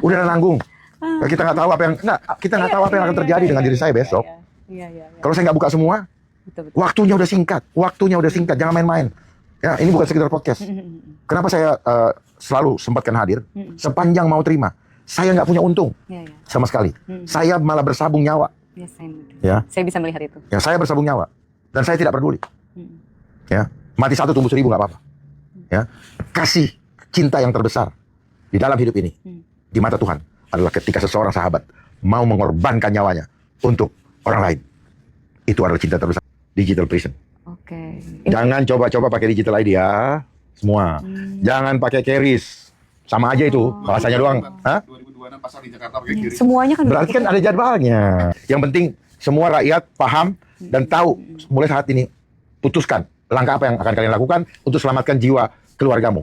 Udah nanggung. Kita nggak tahu apa yang kita nggak tahu apa yang akan terjadi dengan diri saya besok. Kalau saya nggak buka semua, waktunya udah singkat. Waktunya udah singkat. Jangan main-main. Ya, ini bukan sekedar podcast. Kenapa saya selalu sempatkan hadir? Sepanjang mau terima, saya nggak punya untung sama sekali. Saya malah bersabung nyawa. Ya, saya bisa melihat itu. Ya, saya bersabung nyawa dan saya tidak peduli. Ya, mati 1 tumbuh 1000 nggak apa-apa. Ya, kasih cinta yang terbesar di dalam hidup ini di mata Tuhan adalah ketika seseorang sahabat mau mengorbankan nyawanya untuk orang lain. Itu adalah cinta terbesar. Digital prison. Oke. Jangan coba-coba pakai digital ID ya, semua. Jangan pakai keris. Sama aja itu, bahasanya doang. Hah? 2026 pasar di Jakarta pakai kiri. Semuanya kan Berarti kan ada jadwalnya. Yang penting semua rakyat paham dan tahu mulai saat ini putuskan langkah apa yang akan kalian lakukan untuk selamatkan jiwa keluargamu.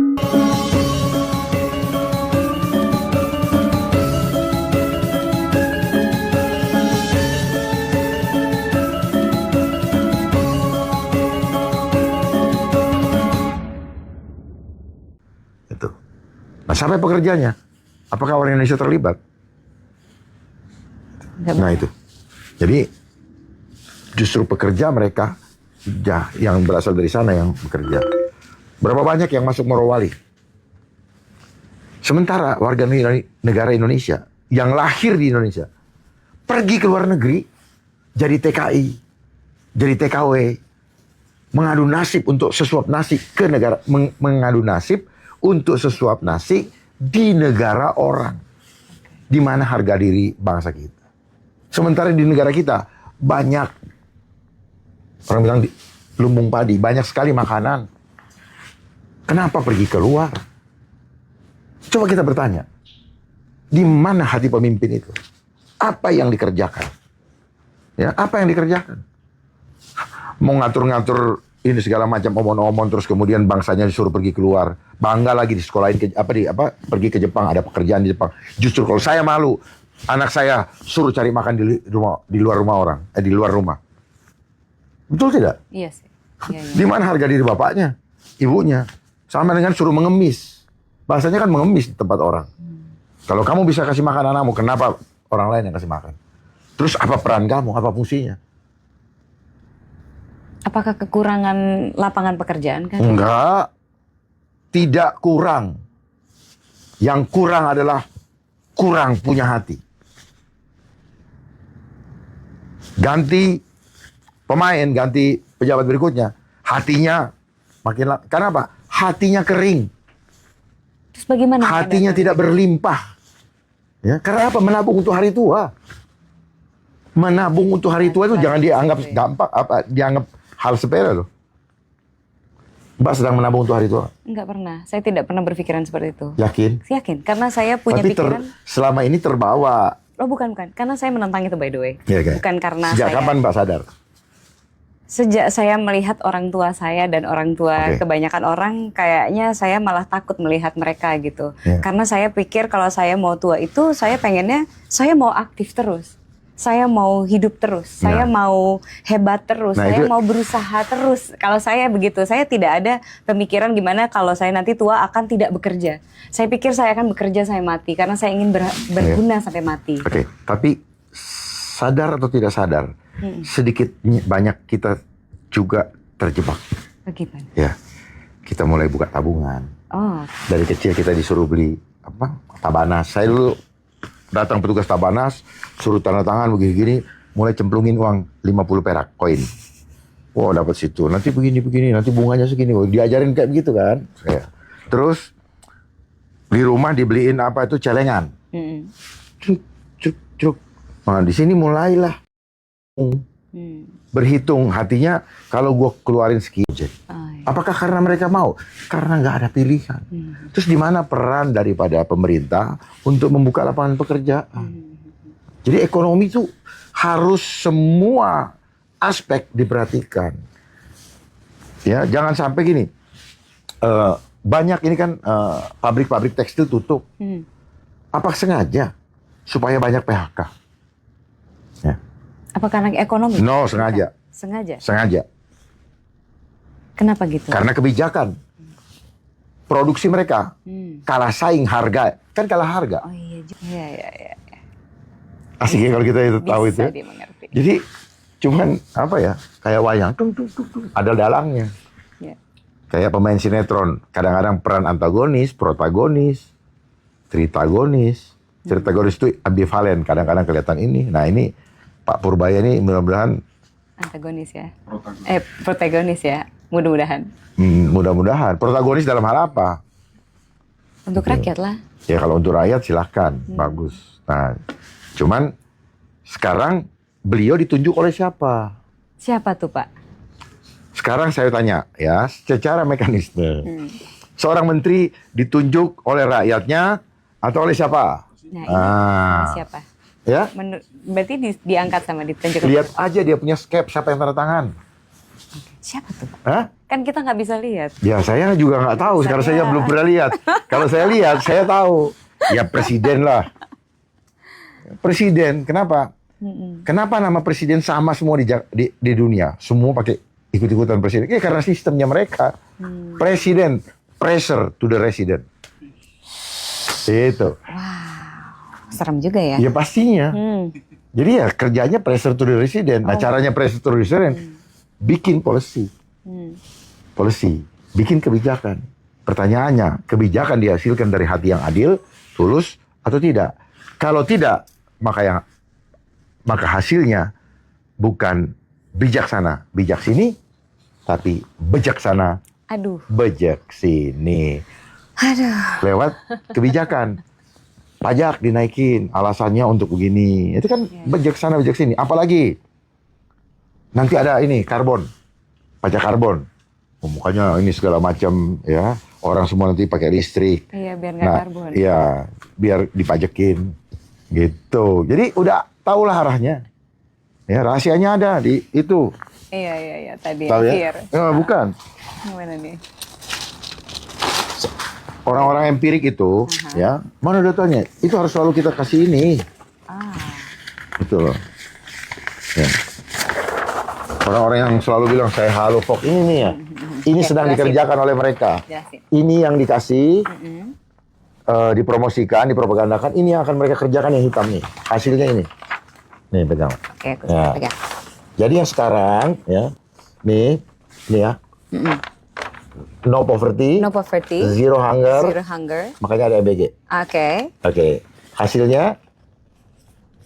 Itu. Nah, siapa pekerjanya? Apakah orang Indonesia terlibat? Nah itu. Jadi justru pekerja mereka yang berasal dari sana yang bekerja. Berapa banyak yang masuk Morowali? Sementara warga negara Indonesia yang lahir di Indonesia pergi ke luar negeri jadi TKI, jadi TKW, mengadu nasib untuk sesuap nasi ke negara, mengadu nasib untuk sesuap nasi di negara orang, di mana harga diri bangsa kita. Sementara di negara kita banyak orang bilang di lumbung padi, banyak sekali makanan. Kenapa pergi keluar? Coba kita bertanya, di mana hati pemimpin itu? Apa yang dikerjakan? Ya, apa yang dikerjakan? Mau ngatur-ngatur ini segala macam omon-omon, terus kemudian bangsanya disuruh pergi keluar, bangga lagi di sekolahin pergi ke Jepang, ada pekerjaan di Jepang. Justru kalau saya malu, anak saya suruh cari makan di luar rumah orang, di luar rumah. Betul tidak? Iya sih. Iya. Di mana harga diri bapaknya, ibunya? Sama dengan suruh mengemis. Bahasanya kan mengemis di tempat orang. Kalau kamu bisa kasih makan anakmu, kenapa orang lain yang kasih makan? Terus apa peran kamu? Apa fungsinya? Apakah kekurangan lapangan pekerjaan kan? Enggak. Tidak kurang. Yang kurang adalah kurang punya hati. Ganti pemain, ganti pejabat berikutnya. Hatinya makin karena apa? Hatinya kering. Terus bagaimana? Hatinya tidak berlimpah. Ya, karena apa? Menabung untuk hari tua. Menabung untuk hari tua itu jangan dianggap gampang, dianggap hal sepele loh. Mbak sedang menabung untuk hari tua? Enggak pernah. Saya tidak pernah berpikiran seperti itu. Yakin? Yakin. Karena saya punya Tapi pikiran. Selama ini terbawa. Oh bukan. Karena saya menentang itu by the way. Ya, okay. Bukan karena Sejak kapan Mbak sadar? Sejak saya melihat orang tua saya dan orang tua kebanyakan orang, kayaknya saya malah takut melihat mereka gitu. Karena saya pikir kalau saya mau tua itu, saya pengennya, saya mau aktif terus. Saya mau hidup terus. Saya mau hebat terus. Saya mau berusaha terus. Kalau saya begitu, saya tidak ada pemikiran gimana kalau saya nanti tua akan tidak bekerja. Saya pikir saya akan bekerja sampai mati, karena saya ingin berguna sampai mati. Oke, tapi sadar atau tidak sadar, sedikit banyak kita juga terjebak. Bagaimana? Ya, kita mulai buka tabungan. Oh. Dari kecil kita disuruh beli Tabanas. Saya dulu datang petugas Tabanas, suruh tanda tangan begini-gini, mulai cemplungin uang 50 perak koin. Wow, dapat situ. Nanti begini, nanti bunganya segini. Oh, diajarin kayak begitu kan. Terus di rumah dibeliin celengan. Cuk. Nah, di sini mulailah berhitung hatinya, kalau gue keluarin sekian. Apakah karena mereka mau? Karena nggak ada pilihan. Terus di mana peran daripada pemerintah untuk membuka lapangan pekerjaan? Jadi ekonomi itu harus semua aspek diperhatikan. Ya, jangan sampai gini. Banyak ini kan pabrik-pabrik tekstil tutup. Apa sengaja supaya banyak PHK? Ya. Apa karena ekonomi? No, sengaja. Sengaja? Sengaja. Kenapa gitu? Karena kebijakan. produksi mereka. Kalah saing harga. Kan kalah harga. Oh iya, iya. Asik ya kalau kita itu tahu itu. Bisa dimengerti. Jadi cuman apa ya, kayak wayang, tung, ada dalangnya. Ya. Kayak pemain sinetron, kadang-kadang peran antagonis, protagonis, tritagonis. Tritagonis itu ambivalen, kadang-kadang kelihatan ini. Nah ini Pak Purbaya ini mudah-mudahan Antagonis ya. Protagonis ya. Mudah-mudahan. Mudah-mudahan. Protagonis dalam hal apa? Untuk rakyat lah. Ya kalau untuk rakyat silahkan, bagus. Nah, cuman sekarang beliau ditunjuk oleh siapa? Siapa tuh Pak? Sekarang saya tanya ya, secara mekanisme. Seorang menteri ditunjuk oleh rakyatnya atau oleh siapa? Nah ini siapa? Ya? Berarti diangkat sama ditunjuk. Lihat aja dia punya skep, siapa yang tanda tangan. Siapa tuh Pak? Hah? Kan kita nggak bisa lihat. Ya saya juga nggak tahu, karena saya belum pernah lihat. Kalau saya lihat, saya tahu. Ya presiden lah. Presiden, kenapa? Kenapa nama presiden sama semua di dunia? Semua pakai ikut-ikutan presiden. Ya karena sistemnya mereka. Presiden, pressure to the resident. Itu. Serem juga ya. Ya pastinya. Jadi ya kerjanya pressure to the resident. Nah caranya pressure to the resident, bikin policy. Policy, bikin kebijakan. Pertanyaannya, kebijakan dihasilkan dari hati yang adil, tulus, atau tidak? Kalau tidak, maka hasilnya bukan bijaksana, bijak sini, tapi bijaksana, bejek sini. Lewat kebijakan. Pajak dinaikin, alasannya untuk begini. Itu kan bijaksana, bijak sini. Apalagi, nanti ada ini, karbon. Pajak karbon. Makanya ini segala macam ya. Orang semua nanti pakai listrik. Iya, biar nggak karbon. Iya, biar dipajakin. Gitu. Jadi udah tahulah arahnya. Ya, rahasianya ada di itu. Iya. Tadi tahu akhir. Ya? Bukan. Gimana nih? Orang-orang empirik itu, ya, mana datanya? Itu harus selalu kita kasih ini. Itu loh. Ya. Orang-orang yang selalu bilang saya halo Fox ini nih ya. Ini sedang dikerjakan oleh mereka. Ini yang dikasih, dipromosikan, dipropagandakan. Ini yang akan mereka kerjakan yang hitam nih. Hasilnya ini. Nih pegang. Oke, aku pegang. Jadi yang sekarang ya, nih ya. No poverty, zero hunger. Makanya ada EBG. Oke. Hasilnya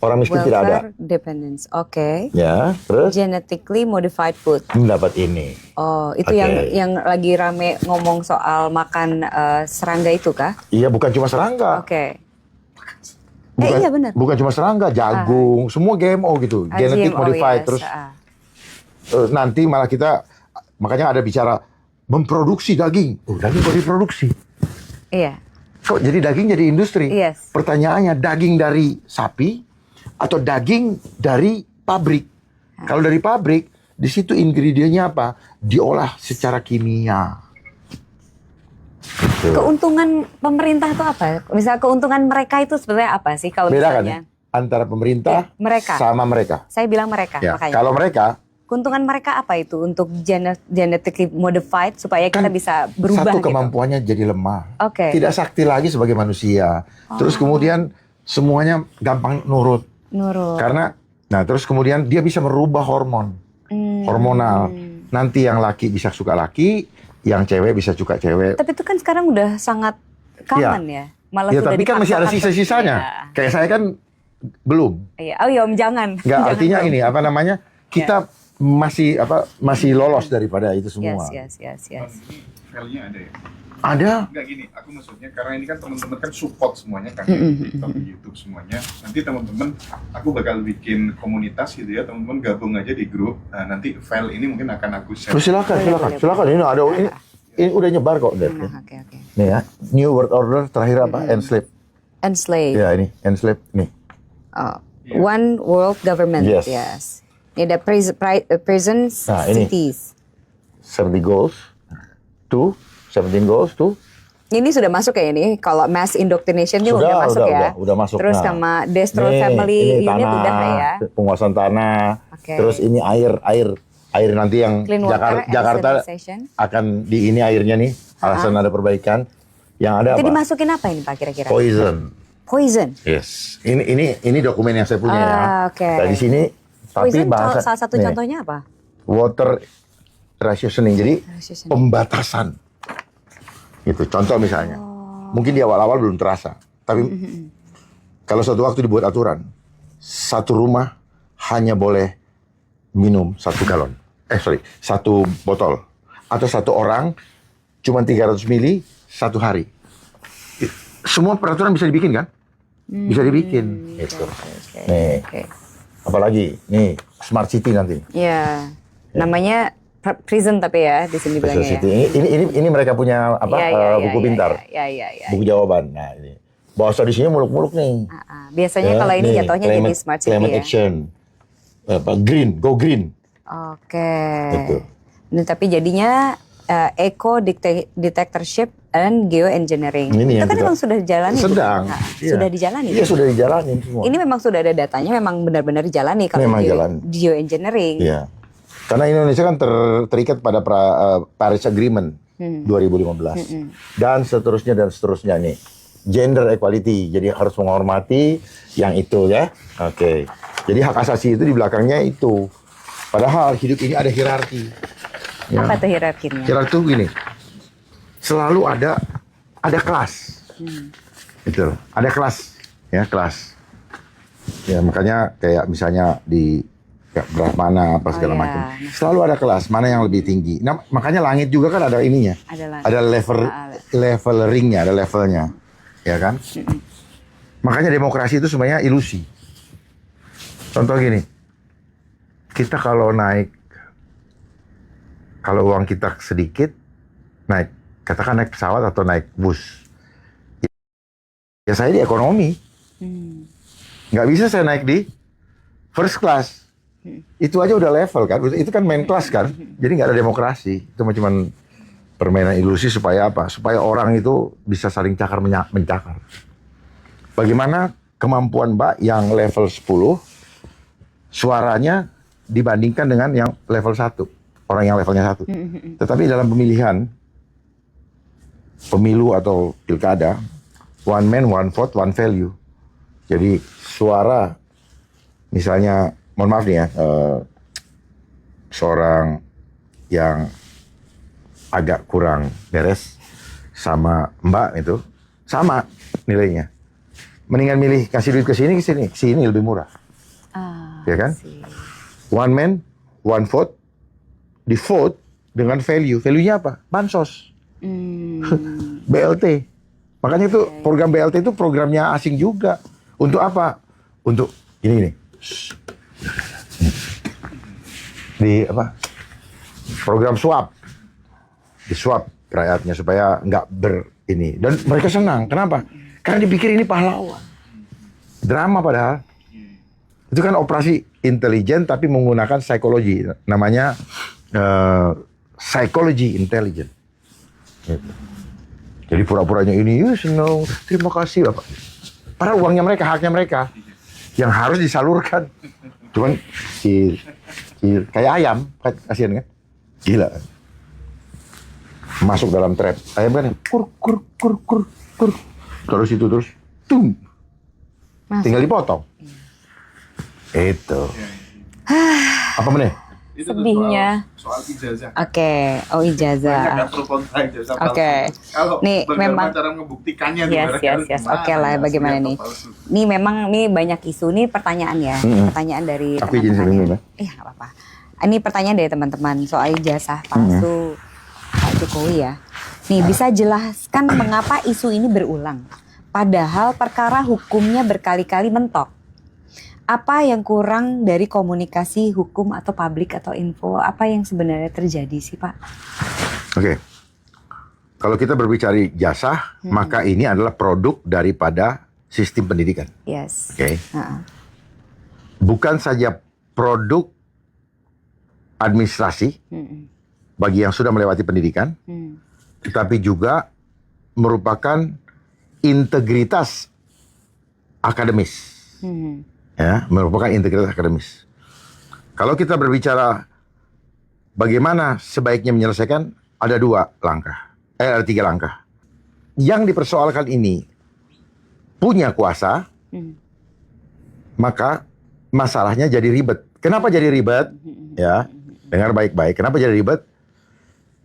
orang miskin tidak ada. Welfare dependence. Oke. Ya, terus genetically modified food. Dapat ini. Oh, itu yang lagi rame ngomong soal makan serangga itu kah? Iya, bukan cuma serangga. Oke. Iya benar. Bukan cuma serangga, jagung, semua GMO gitu. Genetic modified. Terus nanti malah kita, makanya ada bicara memproduksi daging. Daging kok diproduksi? Iya. Kok jadi daging jadi industri? Yes. Pertanyaannya, daging dari sapi atau daging dari pabrik? Kalau dari pabrik, di situ ingredientnya apa? Diolah secara kimia. Keuntungan pemerintah itu apa? Misal keuntungan mereka itu sebenarnya apa sih kalau beda misalnya? Kan ya? Antara pemerintah mereka. sama mereka. Saya bilang mereka, ya, makanya. Kalau mereka, keuntungan mereka apa itu untuk genetically modified supaya kita bisa berubah satu kemampuannya jadi lemah. Tidak sakti lagi sebagai manusia. Terus kemudian semuanya gampang nurut. Karena, nah terus kemudian dia bisa merubah hormonal. Nanti yang laki bisa suka laki, yang cewek bisa suka cewek. Tapi itu kan sekarang udah sangat common ya. Malah ya tapi kan masih ada sisa-sisanya. Kayak saya kan belum. Iya. Oh ya Om, jangan. Nggak, artinya ini apa namanya? Kita masih lolos daripada itu semua. Yes. File-nya ada ya? Ada. Enggak gini, aku maksudnya karena ini kan teman-teman kan support semuanya kan, TikTok, YouTube semuanya. Nanti teman-teman, aku bakal bikin komunitas gitu ya, teman-teman gabung aja di grup. Nah, nanti file ini mungkin akan aku share. Silakan. Ini ada ini udah nyebar kok, Dad. Oke. Nih ya, New World Order terakhir apa? Enslave. Ya ini, enslave nih. One World Government. Yes. Ini ada prisons, cities. 30 goals, 17 goals, Ini sudah masuk ya ini. Kalau mass indoctrination ini udah masuk ya. Udah masuk. Terus sama destroy family ini unit tanah, udah ya. Penguasaan tanah. Terus ini air nanti yang Jakarta akan di ini airnya nih. Alasan ada perbaikan. Yang ada Itu apa? dimasukin apa ini Pak kira-kira? Poison. Poison. Yes. Ini dokumen yang saya punya ya. Oke. Nah, di sini tapi Poison bahasa salah satu nih, contohnya apa? water rationing. Jadi Rationing. pembatasan. Gitu. Contoh misalnya. Mungkin di awal-awal belum terasa, tapi kalau suatu waktu dibuat aturan, satu rumah hanya boleh minum 1 galon. Satu botol. Atau satu orang cuma 300 mili satu hari. Semua peraturan bisa dibikin kan? Bisa dibikin. Gitu. Nih, apalagi nih Smart City nanti. Ya, namanya prison tapi ya di sini Prison bilangnya. City. Ini mereka punya apa? Buku pintar. Ya. Buku jawaban. Nah ini. Bahasa di sini muluk-muluk nih. Biasanya kalau ini nih, jatuhnya jadi smart city climate ya. action. Green, go green. Oke. Gitu. Ini tapi jadinya eco detectorship and geoengineering. Ini Itu yang kan kita memang sudah dijalani. sedang. Nah, Iya. Sudah dijalani. Iya, sudah dijalanin semua. Ini memang sudah ada datanya, memang benar-benar dijalani kalau Memang jalan. geoengineering. Iya. Karena Indonesia kan terikat pada Paris Agreement 2015. Dan seterusnya nih. Gender equality. Jadi harus menghormati yang itu ya. Oke. Jadi hak asasi itu di belakangnya itu. Padahal hidup ini ada hierarki. Ya. Apa tuh hierarkinya? Hierarki itu gini. Selalu ada kelas. Itu. Ada kelas, ya, kelas. Ya, makanya kayak misalnya di Brahmana apa segala iya. macam. Selalu ada kelas, mana yang lebih tinggi. Nah, makanya langit juga kan ada ininya. Ada levelingnya, ada levelnya. Ya kan? Makanya demokrasi itu sebenarnya ilusi. Contoh gini. Kita kalau uang kita sedikit, naik. Katakan naik pesawat atau naik bus. Ya saya di ekonomi. Nggak bisa saya naik di first class. Itu aja udah level kan. Itu kan main class kan. Jadi nggak ada demokrasi. Itu cuma permainan ilusi supaya apa? Supaya orang itu bisa saling cakar mencakar. Bagaimana kemampuan Mbak yang level 10 suaranya dibandingkan dengan yang level 1. Orang yang levelnya 1. Tetapi dalam pemilihan pemilu atau pilkada, one man, one vote, one value. Jadi suara, misalnya, mohon maaf nih ya, seorang yang agak kurang beres sama Mbak itu, sama nilainya. Mendingan milih kasih duit ke sini lebih murah. Ya kan? One man, one vote, di vote dengan value. Value-nya apa? Bansos. BLT. Makanya itu program BLT itu programnya asing juga. Untuk apa? Untuk ini. Di apa? Program swab. Di swab rakyatnya supaya nggak ini. Dan mereka senang. Kenapa? Karena dipikir ini pahlawan. Drama padahal. Itu kan operasi intelijen tapi menggunakan psikologi. Namanya psychology intelligence. Gitu. Jadi pura-puranya ini, senang, terima kasih Bapak. Padahal uangnya mereka, haknya mereka. Yang harus disalurkan. Cuman si kayak ayam, kasihan kan? Gila. Masuk dalam trap. Ayam kan kur. Terus itu terus, tung. Tinggal dipotong. Itu. Apa meneh? Itu Sedihnya. soal ijazah. Oke, ijazah. Banyak pro kontra ijazah palsu. Oke. Kalau Nih, bagaimana memang cara membuktikannya tuh, Yes. barangkali Oke lah, gimana bagaimana asli nih? atau palsu? Ini memang banyak isu nih pertanyaan ya. Pertanyaan dari Aku izin teman-teman. sebelumnya. Iya, nggak apa-apa. Ini pertanyaan dari teman-teman soal ijazah palsu Pak Jokowi ya. Nih, bisa jelaskan mengapa isu ini berulang? Padahal perkara hukumnya berkali-kali mentok. Apa yang kurang dari komunikasi hukum atau publik atau info? Apa yang sebenarnya terjadi sih Pak? Oke. Kalau kita berbicara jasa, maka ini adalah produk daripada sistem pendidikan. Yes. Oke. Bukan saja produk administrasi bagi yang sudah melewati pendidikan, tetapi juga merupakan integritas akademis. Ya, merupakan integritas akademis. Kalau kita berbicara bagaimana sebaiknya menyelesaikan, ada 3 langkah. yang dipersoalkan ini punya kuasa, maka masalahnya jadi ribet. Kenapa jadi ribet? Ya, dengar baik-baik. Kenapa jadi ribet?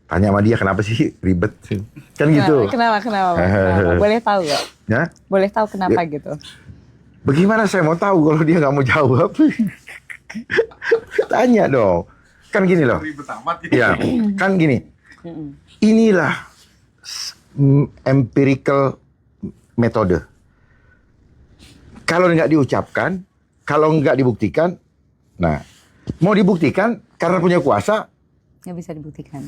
Tanya sama dia kenapa sih ribet? Kan gitu. Kenapa? Boleh tahu nggak? Ya? Boleh tahu kenapa gitu? Bagaimana saya mau tahu kalau dia nggak mau jawab? Tanya dong. Kan gini loh. Ribet amat ya. Ya, kan gini. Inilah empirical metode. Kalau nggak diucapkan, kalau nggak dibuktikan, nah, mau dibuktikan karena punya kuasa, Nggak bisa dibuktikan.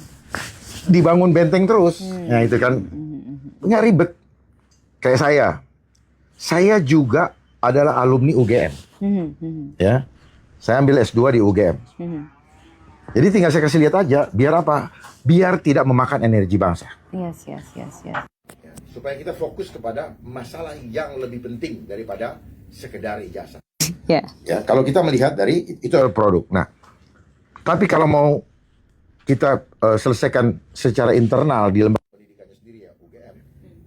dibangun benteng terus. Nah itu kan nggak ribet. Kayak saya juga adalah alumni UGM. Ya, saya ambil S2 di UGM. Jadi tinggal saya kasih lihat aja, biar apa? Biar tidak memakan energi bangsa. Yes. Supaya kita fokus kepada masalah yang lebih penting daripada sekedar ijazah. Ya. Ya, kalau kita melihat dari itu adalah produk. Nah, tapi kalau mau kita selesaikan secara internal di lembaga pendidikannya sendiri ya UGM,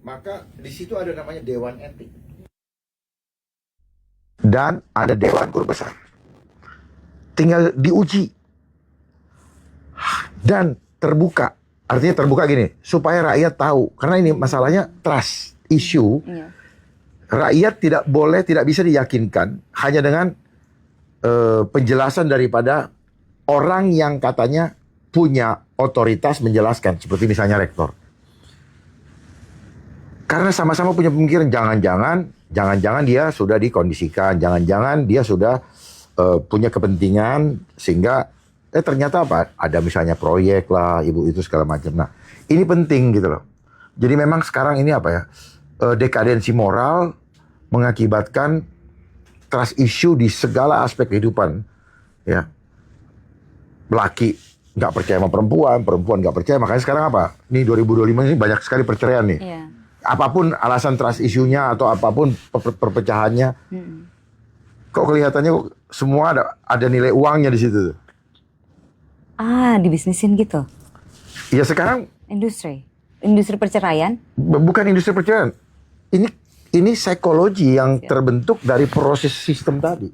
maka di situ ada namanya Dewan Etik dan ada Dewan Guru Besar. Tinggal diuji dan terbuka. Artinya terbuka gini, supaya rakyat tahu. Karena ini masalahnya trust issue. Iya. Rakyat tidak bisa diyakinkan hanya dengan penjelasan daripada orang yang katanya punya otoritas menjelaskan, seperti misalnya rektor. Karena sama-sama punya pemikiran, jangan-jangan dia sudah dikondisikan, jangan-jangan dia sudah punya kepentingan sehingga ternyata apa? Ada misalnya proyek lah, ibu itu segala macam. Nah, ini penting gitu loh. Jadi memang sekarang ini apa ya? Dekadensi moral mengakibatkan trust issue di segala aspek kehidupan. Ya, laki nggak percaya sama perempuan nggak percaya. Makanya sekarang apa? Nih 2025 ini banyak sekali perceraian nih. Iya. Apapun alasan trust issue-nya atau apapun perpecahannya, kok kelihatannya semua ada nilai uangnya di situ. Dibisnisin gitu. Ya sekarang Industri perceraian. bukan industri perceraian. Ini psikologi yang terbentuk dari proses sistem tadi.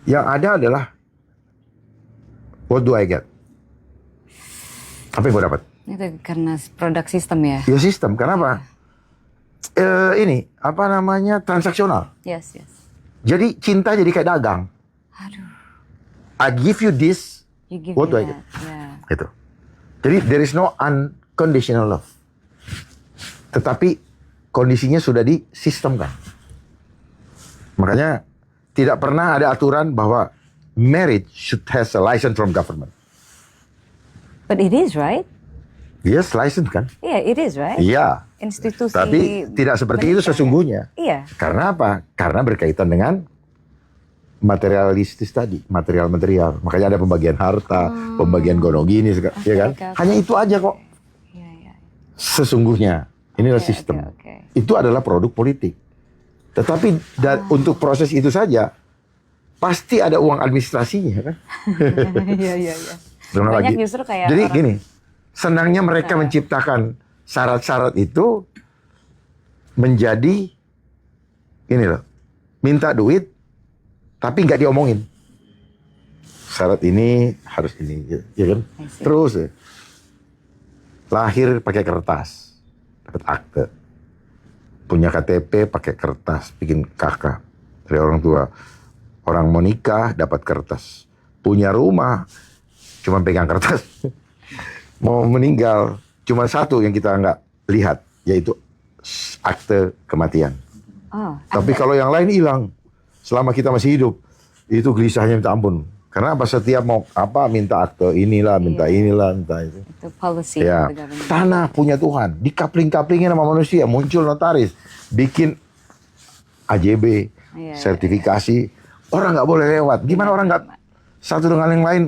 Yang ada adalah what do I get? Apa yang gue dapat? Itu karena produk sistem ya. Ya sistem. Kenapa? Ini apa namanya transaksional. Yes. Jadi cinta jadi kayak dagang. Aduh. I give you this. You give What do I me get? that. Yeah. Gitu. Jadi there is no unconditional love. Tetapi kondisinya sudah disistemkan. Makanya tidak pernah ada aturan bahwa marriage should has a license from government. But it is, right? Yes, license kan? Iya, it is, right? Iya. Institusi. Tapi tidak seperti itu menikah. sesungguhnya. Iya. Karena apa? Karena berkaitan dengan materialistis tadi, material. Makanya ada pembagian harta, pembagian gonogini, ya kan? okay. Hanya itu aja kok. Iya. Sesungguhnya inilah sistem. Okay. Itu adalah produk politik. Tetapi untuk proses itu saja pasti ada uang administrasinya kan? Iya. Belum Banyak lagi. justru kayak Jadi orang- gini, senangnya mereka menciptakan syarat-syarat itu menjadi ini loh, minta duit tapi nggak diomongin. Syarat ini harus ini, ya kan? I see. Terus ya, lahir pakai kertas, dapat akte, punya KTP pakai kertas, bikin KK dari orang tua. Orang mau nikah dapat kertas, punya rumah cuma pegang kertas. Mau meninggal cuma satu yang kita nggak lihat, yaitu akte kematian. Tapi kalau yang lain hilang selama kita masih hidup, itu gelisahnya minta ampun. Karena apa? Setiap mau apa minta akte inilah, minta inilah, minta itu. Itu policy Ya, of the government. tanah punya Tuhan, dikapling-kaplingin sama manusia, muncul notaris, bikin AJB, Iya, sertifikasi, orang nggak boleh lewat. Gimana orang nggak satu dengan yang lain,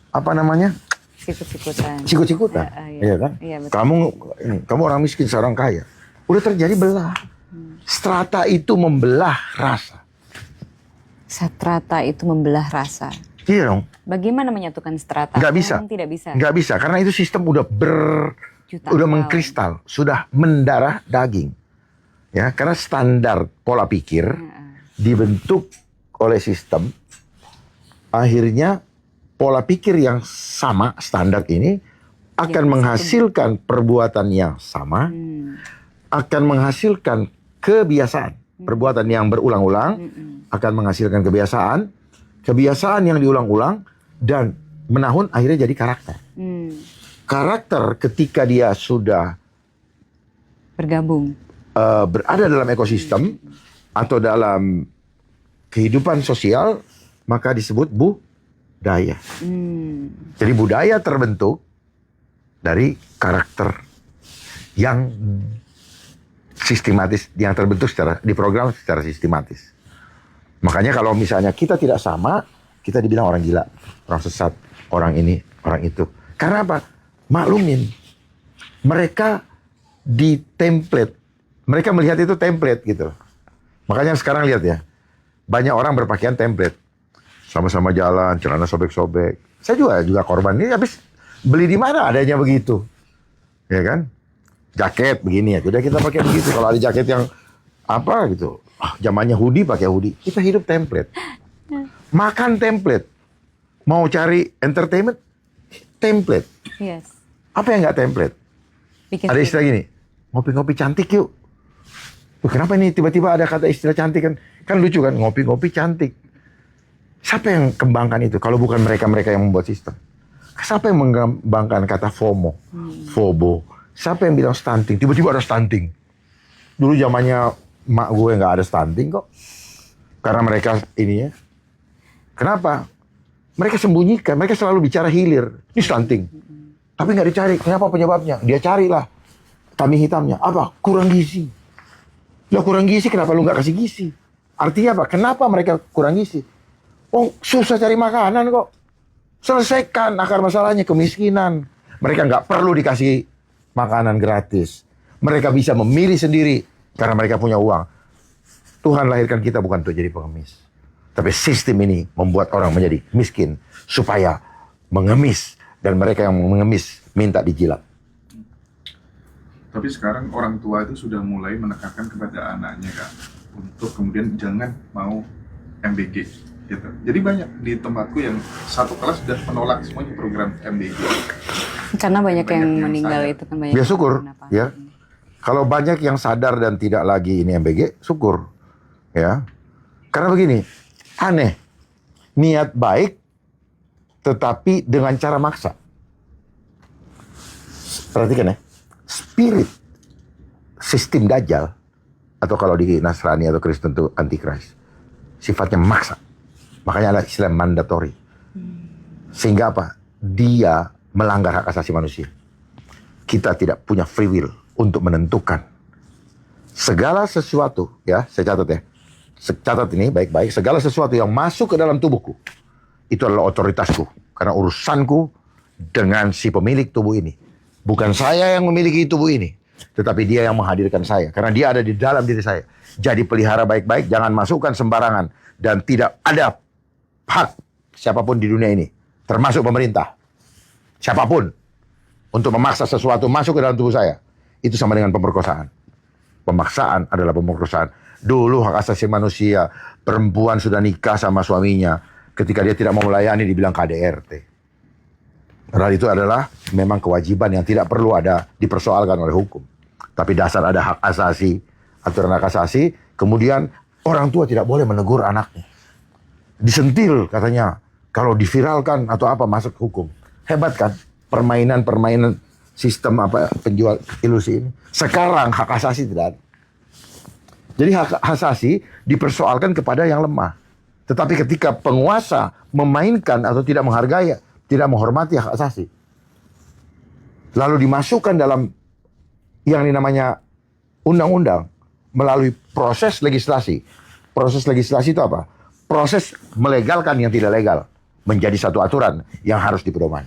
apa namanya, Sikut-sikutan. sikut-sikutan, iya kan? Iya, betul. Kamu orang miskin, seorang kaya, udah terjadi belah. Strata itu membelah rasa. Strata itu membelah rasa. Iya dong. Bagaimana menyatukan strata? Nggak bisa. Memang tidak bisa. Nggak bisa, karena itu sistem udah Jutaan udah tahun. mengkristal, sudah mendarah daging. Ya, karena standar pola pikir dibentuk oleh sistem, akhirnya pola pikir yang sama, standar ini akan menghasilkan perbuatan yang sama, akan menghasilkan kebiasaan. Perbuatan yang berulang-ulang akan menghasilkan kebiasaan, kebiasaan yang diulang-ulang, dan menahun akhirnya jadi karakter. Karakter ketika dia sudah bergabung, berada dalam ekosistem atau dalam kehidupan sosial, maka disebut budaya. Jadi budaya terbentuk dari karakter yang sistematis, yang terbentuk diprogram secara sistematis. Makanya kalau misalnya kita tidak sama, kita dibilang orang gila, orang sesat, orang ini, orang itu. Karena apa? Maklumin. Mereka di template. Mereka melihat itu template gitu. Makanya sekarang lihat ya. Banyak orang berpakaian template. Sama-sama jalan, celana sobek-sobek. Saya juga korban ini. Habis beli di mana adanya begitu. Ya kan? Jaket begini ya. Udah kita pakai begitu. Kalau ada jaket yang apa gitu. Zamannya hoodie pakai hoodie. Kita hidup template. Makan template. Mau cari entertainment template. yes. Apa yang nggak template? Bikin Ada istilah gini, ngopi-ngopi cantik yuk. Loh, kenapa ini tiba-tiba ada kata istilah cantik kan? Kan lucu kan, ngopi-ngopi cantik. Siapa yang kembangkan itu? Kalau bukan mereka-mereka yang membuat sistem. Siapa yang mengembangkan kata FOMO, FOBO? Siapa yang bilang stunting? Tiba-tiba ada stunting. Dulu zamannya mak gue nggak ada stunting kok. Karena mereka ini ya. Kenapa? Mereka sembunyikan, mereka selalu bicara hilir. Ini stunting. Tapi nggak dicari. Kenapa penyebabnya? Dia carilah kambing hitamnya. Apa? Kurang gizi. Lah kurang gizi, kenapa lu nggak kasih gizi? Artinya apa? Kenapa mereka kurang gizi? Oh, susah cari makanan kok. Selesaikan akar masalahnya, kemiskinan. Mereka nggak perlu dikasih makanan gratis. Mereka bisa memilih sendiri karena mereka punya uang. Tuhan lahirkan kita bukan untuk jadi pengemis. Tapi sistem ini membuat orang menjadi miskin supaya mengemis. Dan mereka yang mengemis minta dijilat. Tapi sekarang orang tua itu sudah mulai menekankan kepada anaknya Kak, untuk kemudian jangan mau MBG gitu. Jadi banyak di tempatku yang satu kelas sudah menolak semuanya program MBG. Karena banyak yang meninggal sadar. itu kan banyak. Ya syukur, kenapa. ya. Kalau banyak yang sadar dan tidak lagi ini MBG, syukur. Ya. Karena begini, aneh. Niat baik tetapi dengan cara maksa. Perhatikan ya. Spirit sistem Dajjal, atau kalau di Nasrani atau Kristen itu Antichrist, sifatnya maksa. Makanya ada istilah mandatory. Sehingga apa? Dia melanggar hak asasi manusia. Kita tidak punya free will untuk menentukan segala sesuatu, ya, saya catat ya. Catat ini baik-baik. Segala sesuatu yang masuk ke dalam tubuhku itu adalah otoritasku, karena urusanku dengan si pemilik tubuh ini. Bukan saya yang memiliki tubuh ini, tetapi dia yang menghadirkan saya, karena dia ada di dalam diri saya. Jadi pelihara baik-baik, jangan masukkan sembarangan, dan tidak ada hak siapapun di dunia ini, termasuk pemerintah, siapapun, untuk memaksa sesuatu masuk ke dalam tubuh saya. Itu sama dengan pemerkosaan. Pemaksaan adalah pemerkosaan. Dulu hak asasi manusia, perempuan sudah nikah sama suaminya, ketika dia tidak mau melayani dibilang KDRT. Padahal itu adalah memang kewajiban yang tidak perlu ada dipersoalkan oleh hukum. Tapi dasar ada hak asasi, aturan hak asasi, kemudian orang tua tidak boleh menegur anaknya. Disentil katanya, kalau diviralkan atau apa masuk hukum. Hebat kan? Permainan-permainan sistem apa penjual ilusi ini. Sekarang hak asasi tidak ada. Jadi hak asasi dipersoalkan kepada yang lemah. Tetapi ketika penguasa memainkan atau tidak menghargai, tidak menghormati hak asasi, lalu dimasukkan dalam yang namanya undang-undang melalui proses legislasi. Proses legislasi itu apa? Proses melegalkan yang tidak legal menjadi satu aturan yang harus dipedoman.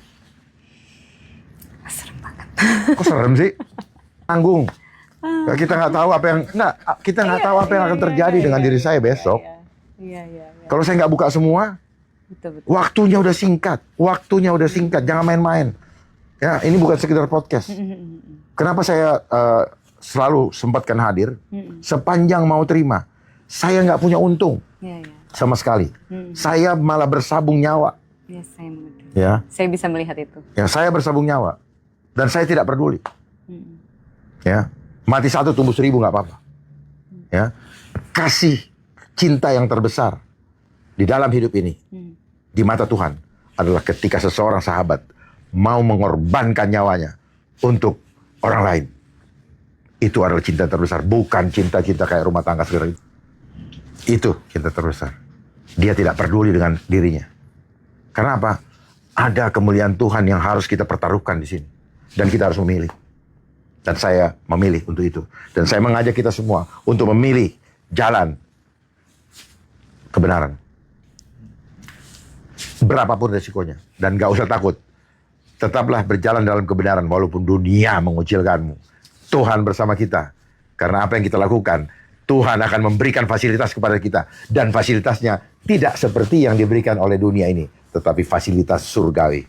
Serem banget. Kok serem sih? Tanggung. Kita nggak tahu apa yang kita nggak tahu apa yang akan terjadi dengan diri saya besok. Iya. Kalau saya nggak buka semua, Betul. waktunya udah singkat. Waktunya udah singkat. Jangan main-main. Ya, ini bukan sekedar podcast. Kenapa saya selalu sempatkan hadir? Sepanjang mau terima, saya nggak punya untung sama sekali. Saya malah bersabung nyawa. Ya, saya mengerti. Ya, Saya bisa melihat itu. ya saya bersabung nyawa dan saya tidak peduli. Ya, mati 1 tumbuh 1000 nggak apa-apa. Ya, kasih cinta yang terbesar di dalam hidup ini di mata Tuhan adalah ketika seseorang sahabat mau mengorbankan nyawanya untuk orang lain. Itu adalah cinta terbesar, bukan cinta-cinta kayak rumah tangga sekarang. Itu cinta terbesar. Dia tidak peduli dengan dirinya. Karena apa? Ada kemuliaan Tuhan yang harus kita pertaruhkan di sini. Dan kita harus memilih. Dan saya memilih untuk itu. Dan saya mengajak kita semua untuk memilih jalan kebenaran. Berapapun resikonya. Dan gak usah takut. Tetaplah berjalan dalam kebenaran walaupun dunia mengucilkanmu. Tuhan bersama kita. Karena apa yang kita lakukan, Tuhan akan memberikan fasilitas kepada kita. Dan fasilitasnya tidak seperti yang diberikan oleh dunia ini. Tetapi fasilitas surgawi.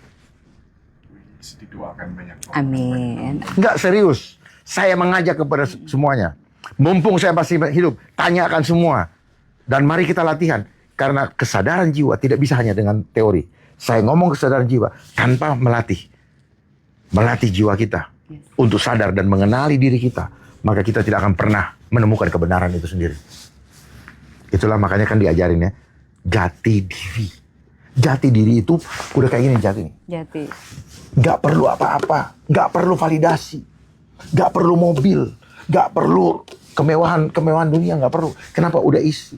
Didoakan banyak. Amin. Enggak, serius. Saya mengajak kepada semuanya. Mumpung saya masih hidup, tanyakan semua. Dan mari kita latihan. Karena kesadaran jiwa tidak bisa hanya dengan teori. Saya ngomong kesadaran jiwa tanpa melatih. Melatih jiwa kita. Untuk sadar dan mengenali diri kita. Maka kita tidak akan pernah menemukan kebenaran itu sendiri. Itulah makanya kan diajarin ya. Jati diri. Jati diri itu udah kayak gini jati. Jati. Gak perlu apa-apa. Gak perlu validasi. Gak perlu mobil. Gak perlu kemewahan dunia. Gak perlu. Kenapa? Udah isi.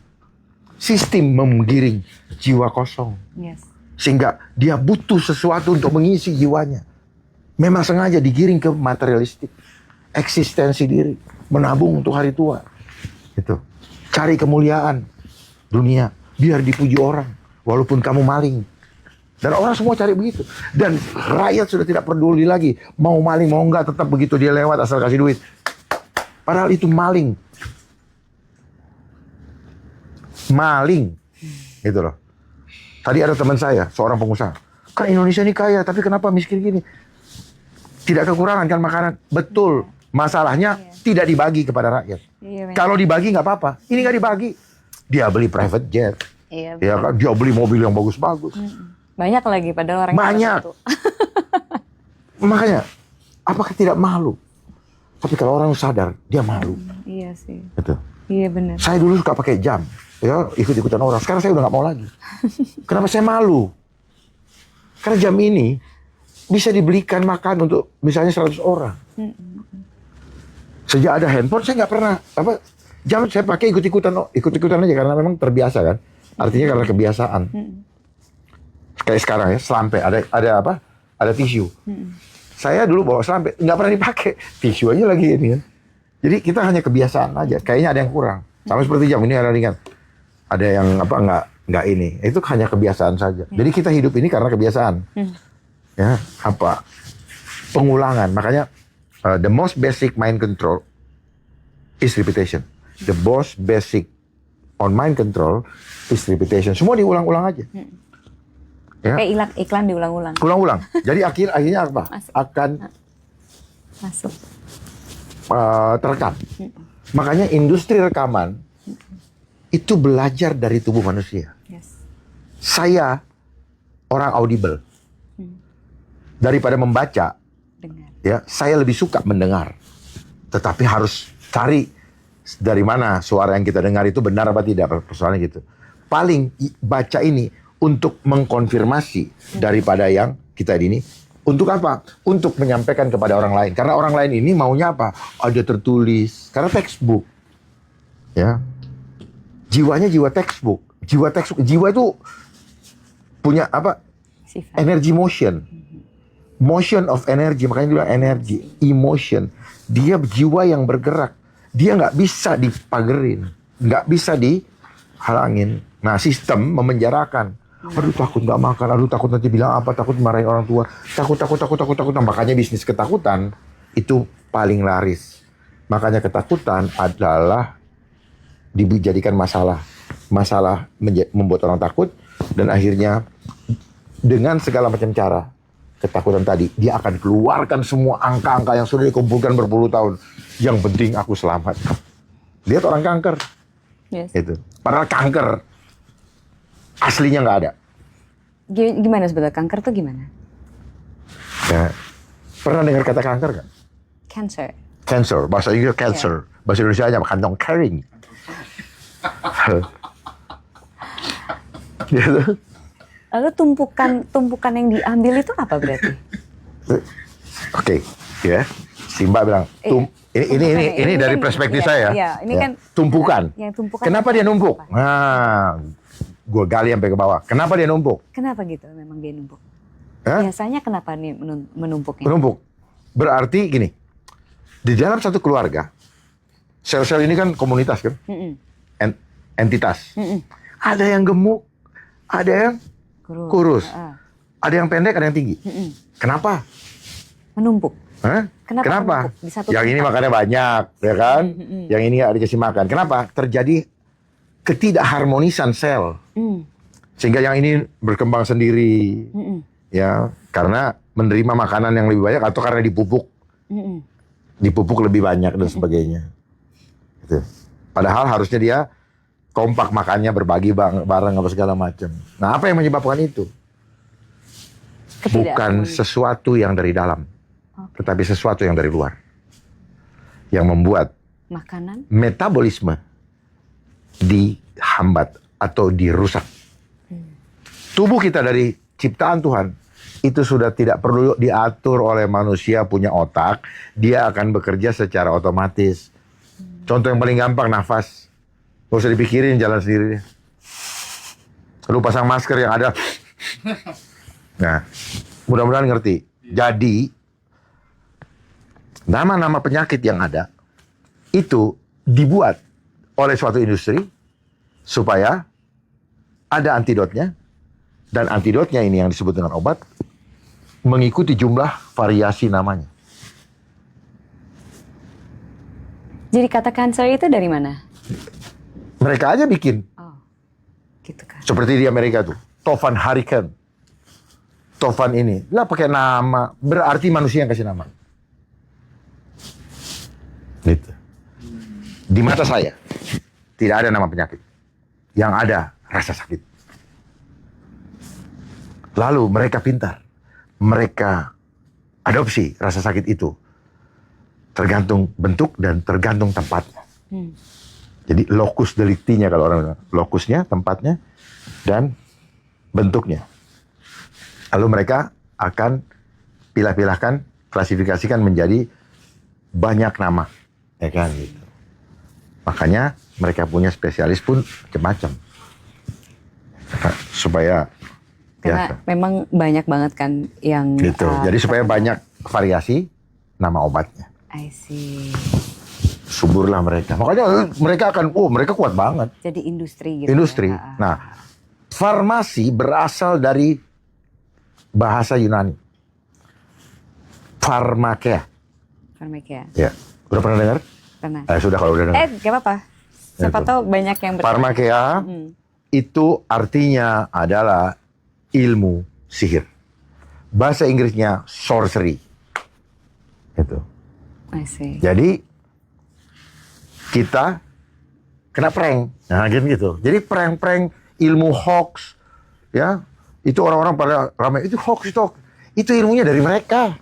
Sistem menggiring jiwa kosong. Yes. Sehingga dia butuh sesuatu untuk mengisi jiwanya. Memang sengaja digiring ke materialistik. Eksistensi diri. Menabung untuk hari tua. Itu. Cari kemuliaan dunia. Biar dipuji orang. Walaupun kamu maling. Dan orang semua cari begitu. Dan rakyat sudah tidak peduli lagi. Mau maling, mau enggak. Tetap begitu dia lewat asal kasih duit. Padahal itu maling. Maling. Gitu loh. Tadi ada teman saya, seorang pengusaha. Kan Indonesia ini kaya, tapi kenapa miskin gini? Tidak kekurangan kan makanan. Betul. Masalahnya tidak dibagi kepada rakyat. Iya, Kalau dibagi nggak apa-apa. Ini nggak dibagi. Dia beli private jet. Iya, Ya kan? Dia beli mobil yang bagus-bagus. banyak lagi padahal orang Banyak. satu. Makanya, apakah tidak malu? Tapi kalau orang sadar, dia malu. Iya sih. Gitu. Iya benar. Saya dulu suka pakai jam. Ya, ikut-ikutan orang. Sekarang saya udah nggak mau lagi. Kenapa saya malu? Karena jam ini bisa dibelikan makan untuk misalnya 100 orang. Sejak ada handphone saya nggak pernah jam saya pakai ikut-ikutan aja karena memang terbiasa kan. Artinya karena kebiasaan. Kayak sekarang ya, selampe ada apa? Ada tisu. Saya dulu bawa selampe nggak pernah dipakai. Tisu aja lagi ini kan. Jadi kita hanya kebiasaan aja. Kayaknya ada yang kurang. Sama seperti jam ini ada ringan. Ada yang nggak ini. Itu hanya kebiasaan saja. Jadi kita hidup ini karena kebiasaan. Ya, pengulangan. Makanya the most basic mind control is repetition. The most basic on mind control is repetition. Semua diulang-ulang aja. Ya. Kayak iklan diulang-ulang. Ulang-ulang. Jadi akhirnya apa? Masuk. Akan Masuk. terekam. Makanya industri rekaman itu belajar dari tubuh manusia. Yes. Saya orang audible. Daripada membaca, Dengar. ya, saya lebih suka mendengar. Tetapi harus cari dari mana suara yang kita dengar itu benar apa tidak, persoalannya gitu. Paling baca ini untuk mengkonfirmasi daripada yang kita ini. Untuk apa? Untuk menyampaikan kepada orang lain. Karena orang lain ini maunya apa? Ada tertulis. Karena textbook. Ya. Jiwanya jiwa textbook. Jiwa itu punya apa? Sifat. Energy motion. Motion of energy, makanya dia bilang energy, emotion. Dia jiwa yang bergerak. Dia nggak bisa dipagerin, nggak bisa dihalangin. Nah, sistem memenjarakan. Aduh takut nggak makan, aduh takut nanti bilang apa, takut marahin orang tua, takut. Nah, makanya bisnis ketakutan itu paling laris. Makanya ketakutan adalah dijadikan masalah. Masalah membuat orang takut dan akhirnya dengan segala macam cara ketakutan tadi, dia akan keluarkan semua angka-angka yang sudah dikumpulkan berpuluh tahun. Yang penting aku selamat. Lihat orang kanker. Yes. Itu. Padahal kanker aslinya nggak ada. Gimana sebetulnya kanker tuh gimana? Ya. Pernah dengar kata kanker nggak? Cancer. Cancer, bahasa Inggris cancer. Bahasa Indonesia aja kantong kering. Gitu. Lalu tumpukan yang diambil itu apa berarti? Oke, ya. Simba bilang, ini dari kan, perspektif iya, saya. iya, ini ya. kan Tumpukan. Yang tumpukan. Kenapa dia numpuk? Apa? Nah, gue gali sampai ke bawah. Kenapa dia numpuk? Kenapa gitu memang dia numpuk? Hah? Biasanya kenapa nih menumpuknya? Menumpuk. Berarti gini, di dalam satu keluarga, sel-sel ini kan komunitas kan, entitas. Ada yang gemuk, ada yang kurus, ada yang pendek, ada yang tinggi. Kenapa? Menumpuk. Hah? Kenapa? Menumpuk di satu Yang ini tempat? makannya banyak, ya kan? Yang ini nggak dikasih makan. Kenapa? Terjadi ketidakharmonisan sel. Sehingga yang ini berkembang sendiri. Ya, karena menerima makanan yang lebih banyak atau karena dipupuk. Dipupuk lebih banyak dan sebagainya. Gitu. Padahal harusnya dia kompak makannya, berbagi barang apa segala macam. Nah, apa yang menyebabkan itu? Bukan sesuatu yang dari dalam, tetapi sesuatu yang dari luar. Yang membuat makanan, metabolisme dihambat atau dirusak. Tubuh kita dari ciptaan Tuhan itu sudah tidak perlu diatur oleh manusia punya otak, dia akan bekerja secara otomatis. Contoh yang paling gampang, nafas. Gak usah dipikirin, jalan sendiri. Lu pasang masker yang ada. Nah, mudah-mudahan ngerti. Jadi, nama-nama penyakit yang ada, itu dibuat oleh suatu industri, supaya ada antidotnya, dan antidotnya ini yang disebut dengan obat, mengikuti jumlah variasi namanya. Jadi kata cancer itu dari mana? Mereka aja bikin. Oh, gitu kan. Seperti di Amerika tuh, Tovan Hurricane. Tovan ini, lah pakai nama, berarti manusia yang kasih nama. Gitu. Di mata saya, tidak ada nama penyakit. Yang ada, rasa sakit. Lalu mereka pintar. Mereka adopsi rasa sakit itu. Tergantung bentuk dan tergantung tempatnya. Jadi locus delictinya kalau orang bilang. Locusnya, tempatnya, dan bentuknya. Lalu mereka akan pilah-pilahkan, klasifikasikan menjadi banyak nama. Ya kan gitu. Makanya mereka punya spesialis pun macam-macam. Supaya karena ya, memang banyak banget kan yang gitu. Jadi supaya banyak variasi nama obatnya. I see. Suburlah mereka. Makanya mereka akan, mereka kuat banget. Jadi industri gitu. Industri. Ya. Nah, farmasi berasal dari bahasa Yunani. Pharmakeia. Pharmakeia. Ya. Udah pernah dengar? Pernah. Sudah kalau udah dengar. Gak apa-apa. Siapa tahu banyak yang Pharmakeia itu artinya adalah ilmu sihir. Bahasa Inggrisnya sorcery. Itu. I see. Jadi kita kena prank. Nah, gitu. Jadi prank-prank ilmu hoax, ya. Itu orang-orang pada ramai, itu hoax. Itu ilmunya dari mereka.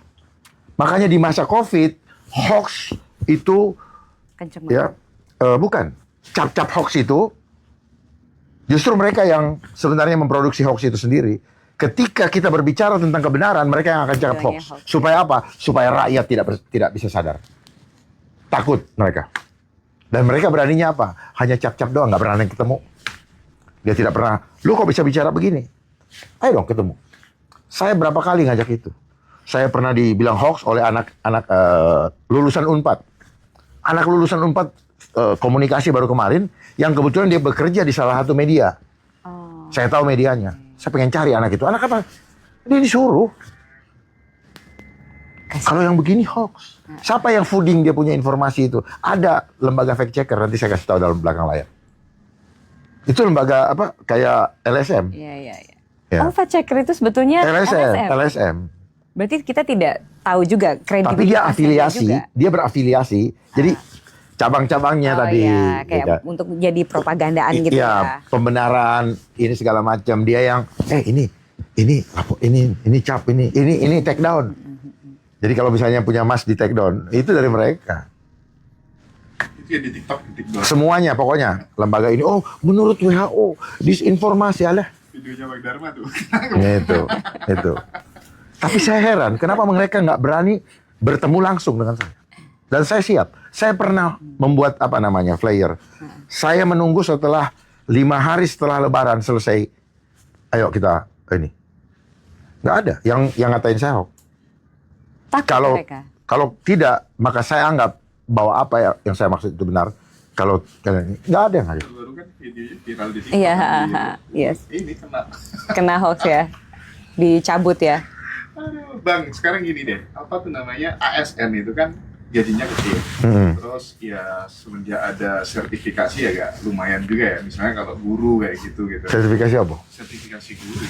Makanya di masa Covid, hoax itu Kenceng ya bukan. Cap-cap hoax itu justru mereka yang sebenarnya memproduksi hoax itu sendiri. Ketika kita berbicara tentang kebenaran, mereka yang akan cakap hoax. Supaya apa? Supaya rakyat tidak bisa sadar. Takut mereka. Dan mereka beraninya apa? Hanya cap-cap doang, nggak pernah ketemu. Dia tidak pernah, lu kok bisa bicara begini? Ayo dong ketemu. Saya berapa kali ngajak itu. Saya pernah dibilang hoax oleh anak-anak lulusan Unpad. Anak lulusan Unpad komunikasi baru kemarin, yang kebetulan dia bekerja di salah satu media. Saya tahu medianya. Saya pengen cari anak itu. Anak apa? Dia disuruh. Kalau yang begini hoax. Siapa yang fooding dia punya informasi itu? Ada lembaga fact checker, nanti saya kasih tahu dalam belakang layar. Itu lembaga apa? Kayak LSM. Iya. Ya. Oh, fact checker itu sebetulnya LSM. LSM. Berarti kita tidak tahu juga kredibilitasnya. Tapi dia afiliasi, juga. dia berafiliasi. Jadi cabang-cabangnya tadi. Iya, kayak gitu. untuk jadi propagandaan gitu Iya, ya. pembenaran ini segala macam. Dia yang ini cap ini take down. Jadi kalau misalnya punya Mas di take down, itu dari mereka. Itu ya di TikTok, di TikTok. Semuanya pokoknya lembaga ini. Oh, menurut WHO disinformasi alah. Videonya Bang Dharma tuh. Itu. Tapi saya heran, kenapa mereka nggak berani bertemu langsung dengan saya? Dan saya siap. Saya pernah membuat flyer. Saya menunggu setelah 5 hari setelah Lebaran selesai. Ayo kita ini. Nggak ada yang ngatain saya hoax. Takut mereka. Kalau tidak, maka saya anggap bahwa apa yang saya maksud itu benar. Kalau kalian nggak ada yang ada. Baru kan videonya viral di TikTok. Iya, Di- yes. Ini Kena hoax ya. Dicabut ya. Aduh, Bang, sekarang gini deh. Apa tuh namanya? ASN itu kan gajinya kecil. Terus ya semenjak ada sertifikasi agak lumayan juga ya. Misalnya kalau guru kayak gitu. Sertifikasi apa? Sertifikasi guru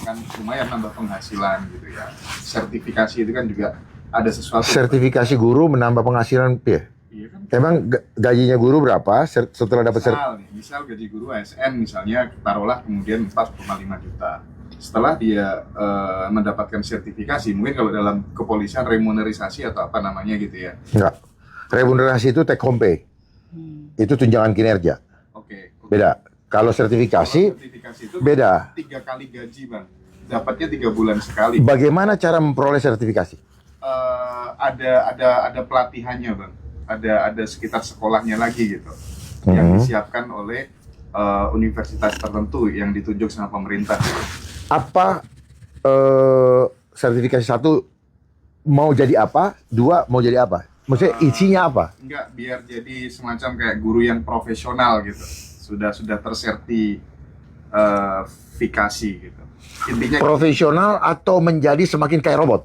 kan lumayan nambah penghasilan gitu ya. Sertifikasi itu kan juga ada sesuatu. Sertifikasi guru menambah penghasilan, ya? Iya kan? Emang gajinya guru berapa setelah dapat Misal gaji guru ASN misalnya taruhlah kemudian 4,5 juta. Setelah dia mendapatkan sertifikasi, mungkin kalau dalam kepolisian remunerisasi atau apa namanya gitu ya. Enggak. Remunerasi itu take home pay. Itu tunjangan kinerja. Oke. Beda. Kalau sertifikasi Sertifikasi itu beda. 3 kali gaji, Bang. Dapatnya 3 bulan sekali. Bagaimana cara memperoleh sertifikasi? Ada pelatihannya, Bang. Ada sekitar sekolahnya lagi gitu. Yang disiapkan oleh universitas tertentu yang ditunjuk sama pemerintah. Apa sertifikasi 1 mau jadi apa? 2 mau jadi apa? Maksudnya isinya apa? Enggak, biar jadi semacam kayak guru yang profesional gitu. Sudah tersertifikasi gitu. Intinya Profesional atau menjadi semakin kayak robot?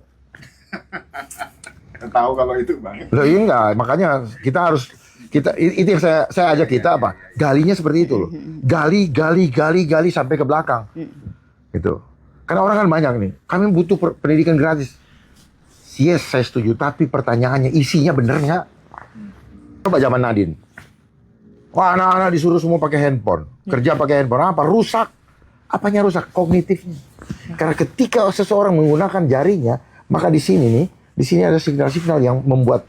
tahu kalau itu, Bang. Loh, iya enggak, makanya kita harus itu yang saya ajak kita apa? Galinya seperti itu loh. Gali sampai ke belakang. Gitu. Karena orang kan banyak nih. Kami butuh pendidikan gratis. Yes, saya setuju. Tapi pertanyaannya isinya bener nggak? Coba zaman Nadine. Wah, anak-anak disuruh semua pakai handphone. Kerja pakai handphone. Apa? Rusak. Apanya rusak? Kognitifnya. Karena ketika seseorang menggunakan jarinya, maka di sini ada signal-signal yang membuat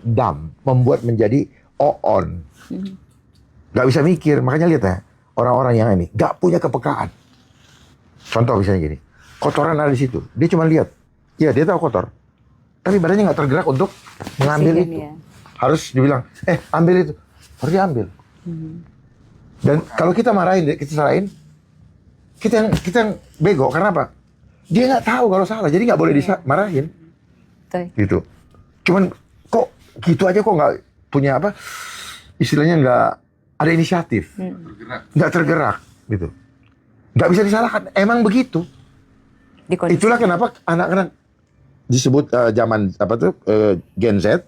membuat menjadi on. Gak bisa mikir. Makanya lihat ya, orang-orang yang ini gak punya kepekaan. Contoh misalnya gini, kotoran ada di situ. Dia cuma lihat. Ya, dia tahu kotor. Tapi badannya nggak tergerak untuk mengambil itu. Ya. Harus dibilang, ambil itu. Harus diambil. Dan kalau kita marahin, kita salahin, kita yang bego. Karena apa? Dia nggak tahu kalau salah, jadi nggak boleh dimarahin. Gitu. Cuman kok gitu aja kok nggak punya apa? Istilahnya nggak ada inisiatif. Nggak tergerak. Gitu. Nggak bisa disalahkan. Emang begitu. Itulah kenapa anak-anak disebut zaman Gen Z.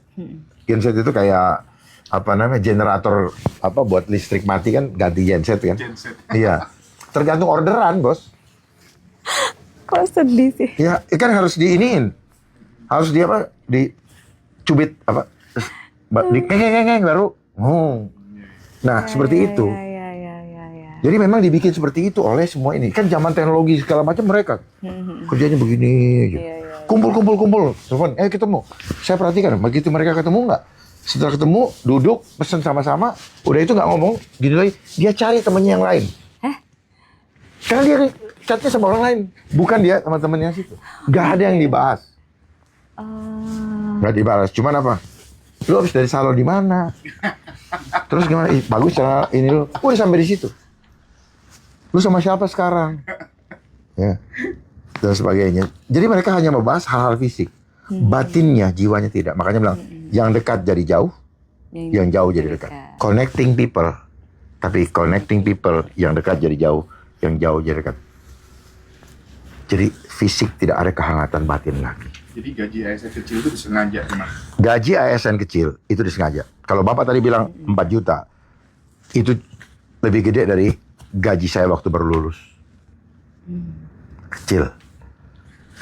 Gen Z itu kayak generator buat listrik mati kan, ganti Gen Z kan. Gen Z. Iya. Tergantung orderan, Bos. Kok sedih sih? Ya, kan harus diiniin. Harus dicubit di keng baru. Nah, seperti itu. Jadi memang dibikin seperti itu oleh semua ini. Kan zaman teknologi segala macam mereka. Kerjanya begini aja. Kumpul. Telepon, ketemu. Saya perhatikan, begitu mereka ketemu nggak? Setelah ketemu, duduk, pesen sama-sama. Udah itu nggak ngomong, gini lagi. Dia cari temennya yang lain. Karena dia chatnya sama orang lain. Bukan dia sama temennya situ. Nggak ada yang dibahas. Nggak dibahas. Cuman apa? Lu habis dari salon di mana? Terus gimana? Bagus cara ini lu. Udah sampai di situ. Lu sama siapa sekarang? Ya. Dan sebagainya. Jadi mereka hanya membahas hal-hal fisik. Batinnya, jiwanya tidak. Makanya bilang, yang dekat jadi jauh, yang jauh jadi dekat. Connecting people. Tapi connecting people, yang dekat jadi jauh, yang jauh jadi dekat. Jadi fisik tidak ada kehangatan batin lagi. Jadi gaji ASN kecil itu disengaja memang. Gaji ASN kecil itu disengaja. Kalau Bapak tadi bilang 4 juta, itu lebih gede dari gaji saya waktu baru lulus. Kecil.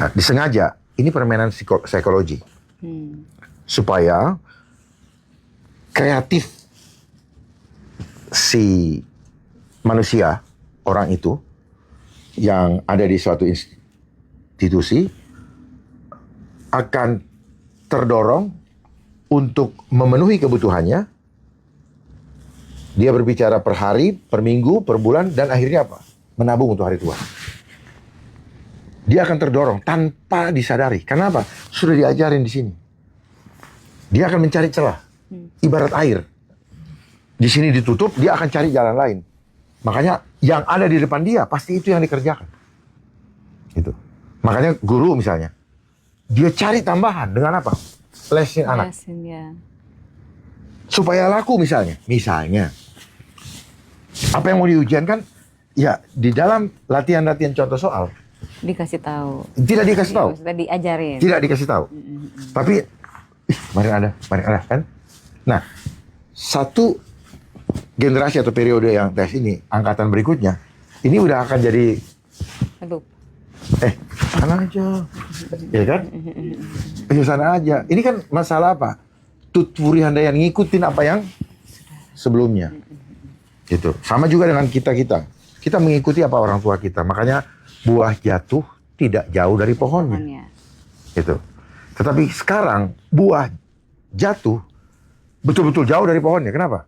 Nah, disengaja. ini permainan psikologi. Supaya kreatif si manusia, orang itu, yang ada di suatu institusi, akan terdorong untuk memenuhi kebutuhannya. Dia berbicara per hari, per minggu, per bulan, dan akhirnya apa? Menabung untuk hari tua. Dia akan terdorong tanpa disadari. Kenapa? Sudah diajarin di sini. Dia akan mencari celah. Ibarat air. Di sini ditutup, dia akan cari jalan lain. Makanya yang ada di depan dia pasti itu yang dikerjakan. Itu. Makanya guru misalnya, dia cari tambahan dengan apa? Lesin anak. Lesin, ya. Supaya laku misalnya. Misalnya. Apa yang mau diujian kan? Ya, di dalam latihan-latihan contoh soal. Dikasih tahu. Tidak dikasih tahu. Maksudnya diajarin. Tidak dikasih tahu. Tapi, kemarin ada kan? Nah, satu generasi atau periode yang tes ini, angkatan berikutnya, ini udah akan jadi, Aduh. sana aja. Ya kan? Sana aja. Ini kan masalah apa? Tuturi handaian ngikutin apa yang sebelumnya. Gitu. Sama juga dengan kita-kita. Kita mengikuti apa orang tua kita. Makanya buah jatuh tidak jauh dari pohonnya. Gitu. Tetapi sekarang buah jatuh betul-betul jauh dari pohonnya. Kenapa?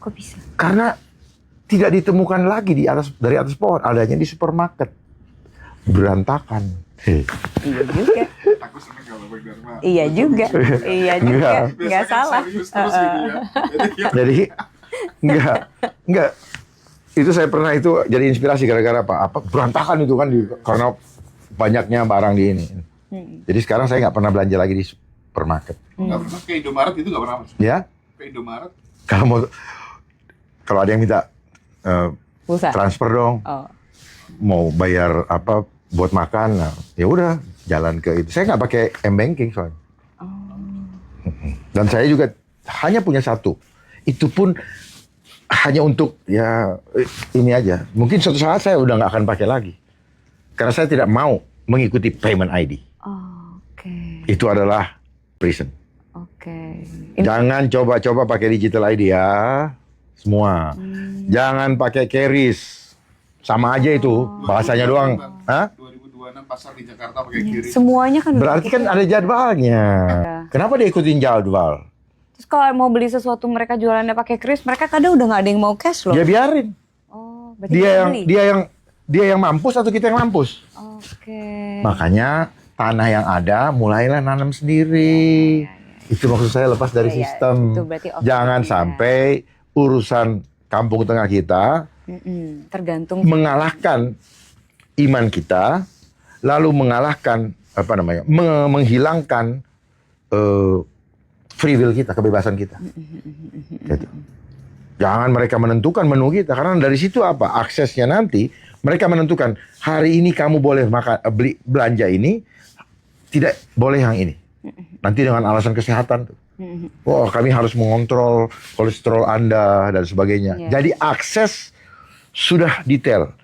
Kok bisa? Karena tidak ditemukan lagi dari atas pohon. Adanya di supermarket. Berantakan. Iya juga. Aku seneng kalau Bang Dharma. Iya juga. Iya juga. Nggak Biasanya salah. serius terus gitu ya. Jadi enggak. Itu saya pernah itu jadi inspirasi gara-gara apa berantakan itu kan karena banyaknya barang di ini. Jadi sekarang saya nggak pernah belanja lagi di supermarket. Nggak pernah ke Indomaret itu nggak pernah Mas? Ya, Ke Indomaret? kalau ada yang minta Pulsa. transfer dong, Oh. mau bayar apa buat makan, nah, ya udah jalan ke itu. Saya nggak pakai m-banking soalnya. Dan saya juga hanya punya satu. Itu pun hanya untuk ya ini aja. Mungkin suatu saat saya udah nggak akan pakai lagi. Karena saya tidak mau mengikuti payment ID. Oh, oke. Itu adalah prison. Oke. Jangan coba-coba pakai digital ID ya. Semua. Jangan pakai keris. Sama aja itu. Bahasanya doang. Hah? 2026 pasar di Jakarta pakai kiri. Semuanya kan Berarti kan ada jadwalnya. Kenapa dia ikutin jadwal? Terus kalau mau beli sesuatu mereka jualannya pakai kris, mereka kadang udah nggak ada yang mau cash loh. Ya biarin. Oh, berarti Dia nggak yang beli? dia yang mampus atau kita yang mampus? Oke. Makanya tanah yang ada mulailah nanam sendiri. Itu maksud saya lepas dari Iya, sistem. itu berarti oke, Jangan ya. sampai urusan kampung tengah kita Tergantung. mengalahkan iman kita, lalu mengalahkan menghilangkan free will kita, kebebasan kita. Gitu. Jangan mereka menentukan menu kita, karena dari situ apa? Aksesnya nanti mereka menentukan hari ini kamu boleh beli belanja ini, tidak boleh yang ini. Nanti dengan alasan kesehatan tuh. Wah, kami harus mengontrol kolesterol Anda dan sebagainya. Iya. Jadi akses sudah detail.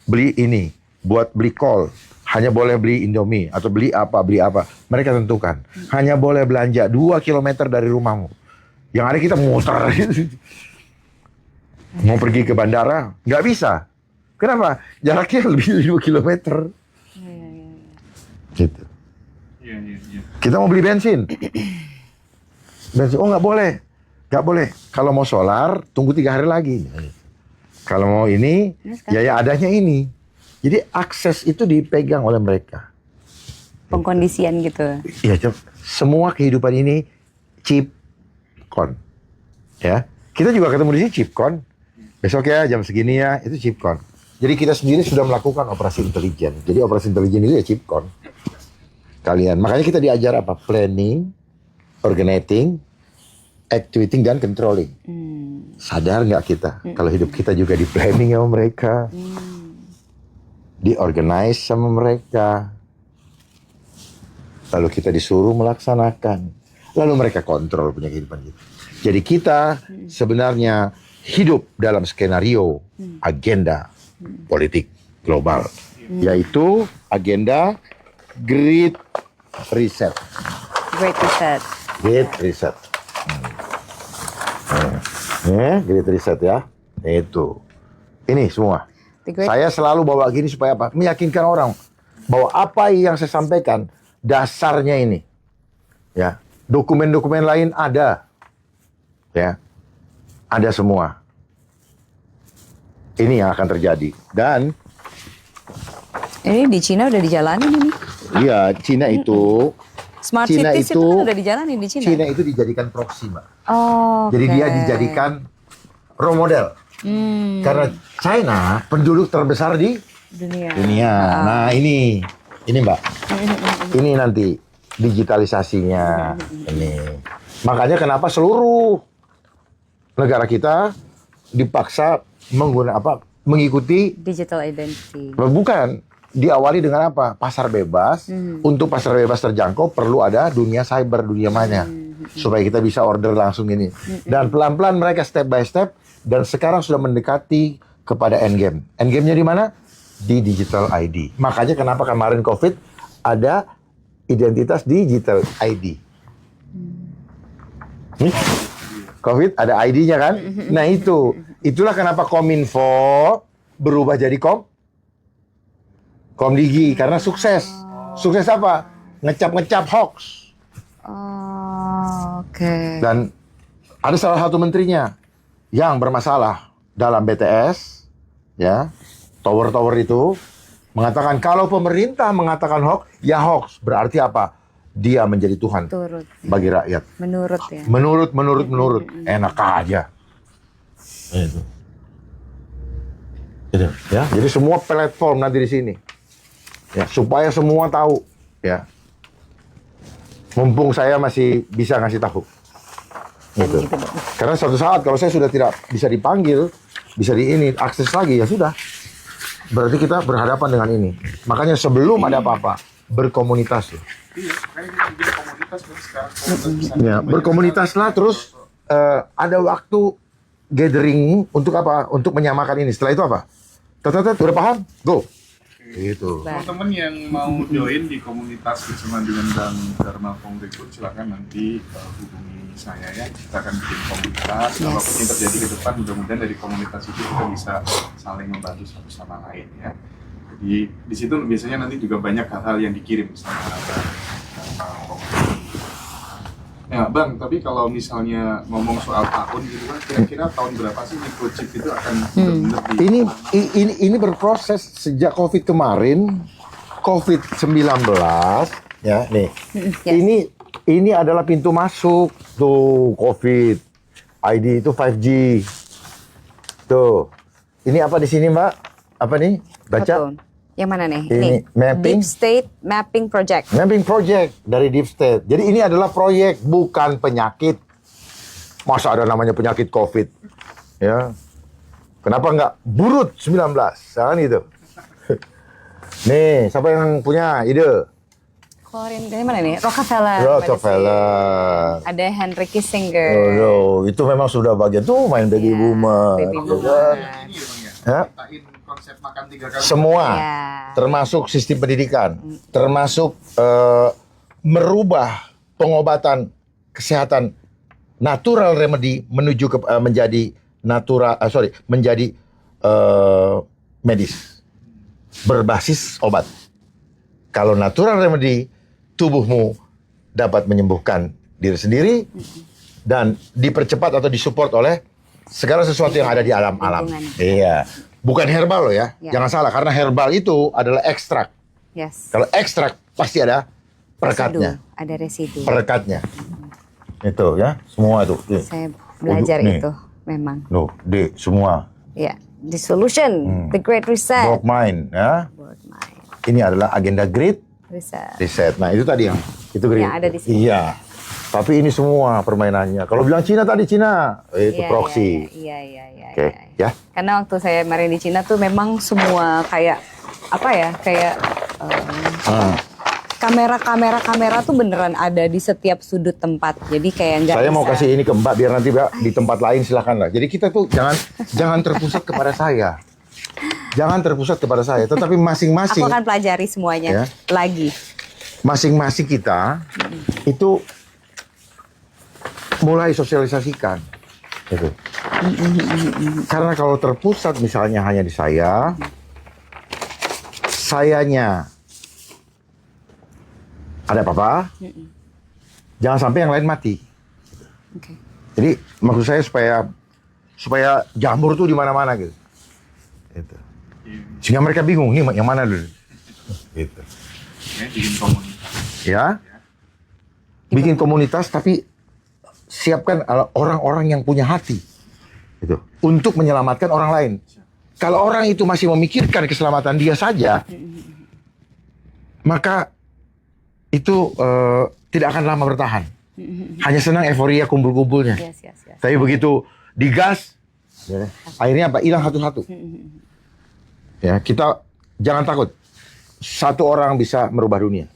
Beli ini, buat beli kol, hanya boleh beli Indomie atau beli apa. Mereka tentukan. Hanya boleh belanja 2 kilometer dari rumahmu. Yang ada kita muter. Mau pergi ke bandara, nggak bisa. Kenapa? Jaraknya lebih dari 2 kilometer. Gitu. Iya. Kita mau beli bensin. Bensin, oh nggak boleh. Nggak boleh. Kalau mau solar, tunggu 3 hari lagi. Kalau mau ini, ya adanya ini. Jadi akses itu dipegang oleh mereka. Pengkondisian gitu. Iya, semua kehidupan ini chipcon. Ya, kita juga ketemu di sini chipcon. Besok ya jam segini ya, itu chipcon. Jadi kita sendiri sudah melakukan operasi intelijen. Jadi operasi intelijen itu ya chipcon. Kalian, makanya kita diajar apa? Planning, organizing, activating dan controlling. Sadar nggak kita kalau hidup kita juga di planning sama mereka, diorganize sama mereka, lalu kita disuruh melaksanakan, lalu mereka kontrol punya kehidupan kita. Jadi kita sebenarnya hidup dalam skenario agenda politik global, yaitu agenda Great Reset. Great Reset. Great Reset. Great Reset ya. Itu. Ini semua. The Great Saya selalu bawa gini supaya apa? Meyakinkan orang bahwa apa yang saya sampaikan dasarnya ini. Ya. Dokumen-dokumen lain ada. Ya. Ada semua. Ini yang akan terjadi. Dan Ini di Cina udah dijalanin ini. iya, Cina itu Smart Cina cities itu itu- kan udah dijalanin di Cina. Cina itu dijadikan proksi, Mbak. Oh, Jadi oke. dia dijadikan role model. Karena China penduduk terbesar di dunia. dunia. Nah, ini Mbak. Ini nanti digitalisasinya. Ini. Makanya kenapa seluruh negara kita dipaksa mengikuti Digital identity. bukan diawali dengan apa? Pasar bebas. Untuk pasar bebas terjangkau perlu ada dunia cyber, dunia maya. Supaya kita bisa order langsung ini. Dan pelan-pelan mereka step by step dan sekarang sudah mendekati kepada endgame. Endgame-nya di mana? Di digital ID. Makanya kenapa kemarin COVID ada identitas digital ID. COVID ada ID-nya kan? Nah itulah kenapa Kominfo berubah jadi Komdigi karena sukses. Sukses apa? Ngecap hoax. Oh, oke. Dan ada salah satu menterinya yang bermasalah dalam BTS, ya, tower itu mengatakan kalau pemerintah mengatakan hoax, ya hoax. Berarti apa? Dia menjadi Tuhan Turut. bagi rakyat. Menurut ya. Menurut. Enak aja. Itu. Ya, jadi semua platform nanti di sini. Ya, supaya semua tahu, ya. Mumpung saya masih bisa ngasih tahu. Gitu. Karena suatu saat kalau saya sudah tidak bisa dipanggil, bisa akses lagi, ya sudah. Berarti kita berhadapan dengan ini. Makanya sebelum ada apa-apa, berkomunitas. Iya, makanya kita bikin komunitas kan sekarang. Komunitas bisa Ya, berkomunitaslah terus ada waktu gathering untuk apa? Untuk menyamakan ini. Setelah itu apa? Udah paham? Go. Gitu. Teman-teman yang mau join di komunitas bersama dengan Bang Dharma Pongrekut, silakan nanti hubungi saya ya. Kita akan bikin komunitas. Apapun yang terjadi ke depan, mudah-mudahan dari komunitas itu kita bisa saling membantu satu sama lain ya. Jadi di situ biasanya nanti juga banyak hal-hal yang dikirim sama Bang. Ya Bang, tapi kalau misalnya ngomong soal tahun gitu kan, kira-kira tahun berapa sih microchip itu akan benar-benar Ini berproses sejak COVID kemarin, COVID-19 ya nih. Ini adalah pintu masuk tuh COVID. ID itu 5G. Tuh. Ini apa di sini, Mbak? Apa nih? Baca. Betul. Yang mana nih? Ini mapping. Deep State Mapping Project. Mapping Project dari Deep State. Jadi ini adalah proyek, bukan penyakit. Masa ada namanya penyakit COVID? Ya. Kenapa nggak burut 19? Jangan itu. Nih, siapa yang punya ide? Keluarin dari mana nih? Rockefeller. Rockefeller. Ada Henry Kissinger. Oh, itu memang sudah bagian tuh main baby Ya, boomer. baby gitu boomer. kan. ini ya Bang ya. Ya. Ciptain konsep makan 3 kali. Semua, Ya. termasuk sistem pendidikan, termasuk merubah pengobatan kesehatan natural remedy menuju ke menjadi menjadi medis berbasis obat. Kalau natural remedy, tubuhmu dapat menyembuhkan diri sendiri dan dipercepat atau disupport oleh segala sesuatu yang ada di alam-alam. Lingkungan. Iya. Bukan herbal loh ya. Ya. Jangan salah, karena herbal itu adalah ekstrak. Yes. Kalau ekstrak pasti ada perekatnya. Residu. Ada residu. Perekatnya. Itu ya, semua itu. Saya belajar Nih. itu memang. Loh, semua. Ya, the solution, the Great Reset. Broke mind ya. World Mind Ini adalah agenda Great Reset. Reset. Nah, itu tadi yang itu Great. Yang ada di sini. Iya. Tapi ini semua permainannya. Kalau bilang Cina tadi Cina, itu Iya, proxy. Iya. Oke, ya. Karena waktu saya kemarin di Cina tuh memang semua kayak apa ya? Kayak kamera tuh beneran ada di setiap sudut tempat. Jadi kayak nggak Saya mau bisa- kasih ini ke Mbak biar nanti Mbak di tempat lain silakan lah. Jadi kita tuh jangan terpusat kepada saya. Jangan terpusat kepada saya, tetapi masing-masing. Aku akan pelajari semuanya Ya. lagi. masing-masing kita itu mulai sosialisasikan. Gitu. Karena kalau terpusat misalnya hanya di sayanya ada apa-apa, jangan sampai yang lain mati. Oke. Jadi maksud saya supaya jamur tuh di mana-mana gitu. Gitu. Sehingga mereka bingung, nih yang mana dulu. Gitu. Ya, bikin komunitas. Ya. Bikin komunitas tapi siapkan orang-orang yang punya hati. Gitu. Untuk menyelamatkan orang lain. Kalau orang itu masih memikirkan keselamatan dia saja, maka itu tidak akan lama bertahan. Hanya senang euforia kumpul-kumpulnya. Yes. Tapi begitu digas, ya, akhirnya apa? Hilang satu-satu. Ya, kita jangan takut. Satu orang bisa merubah dunia.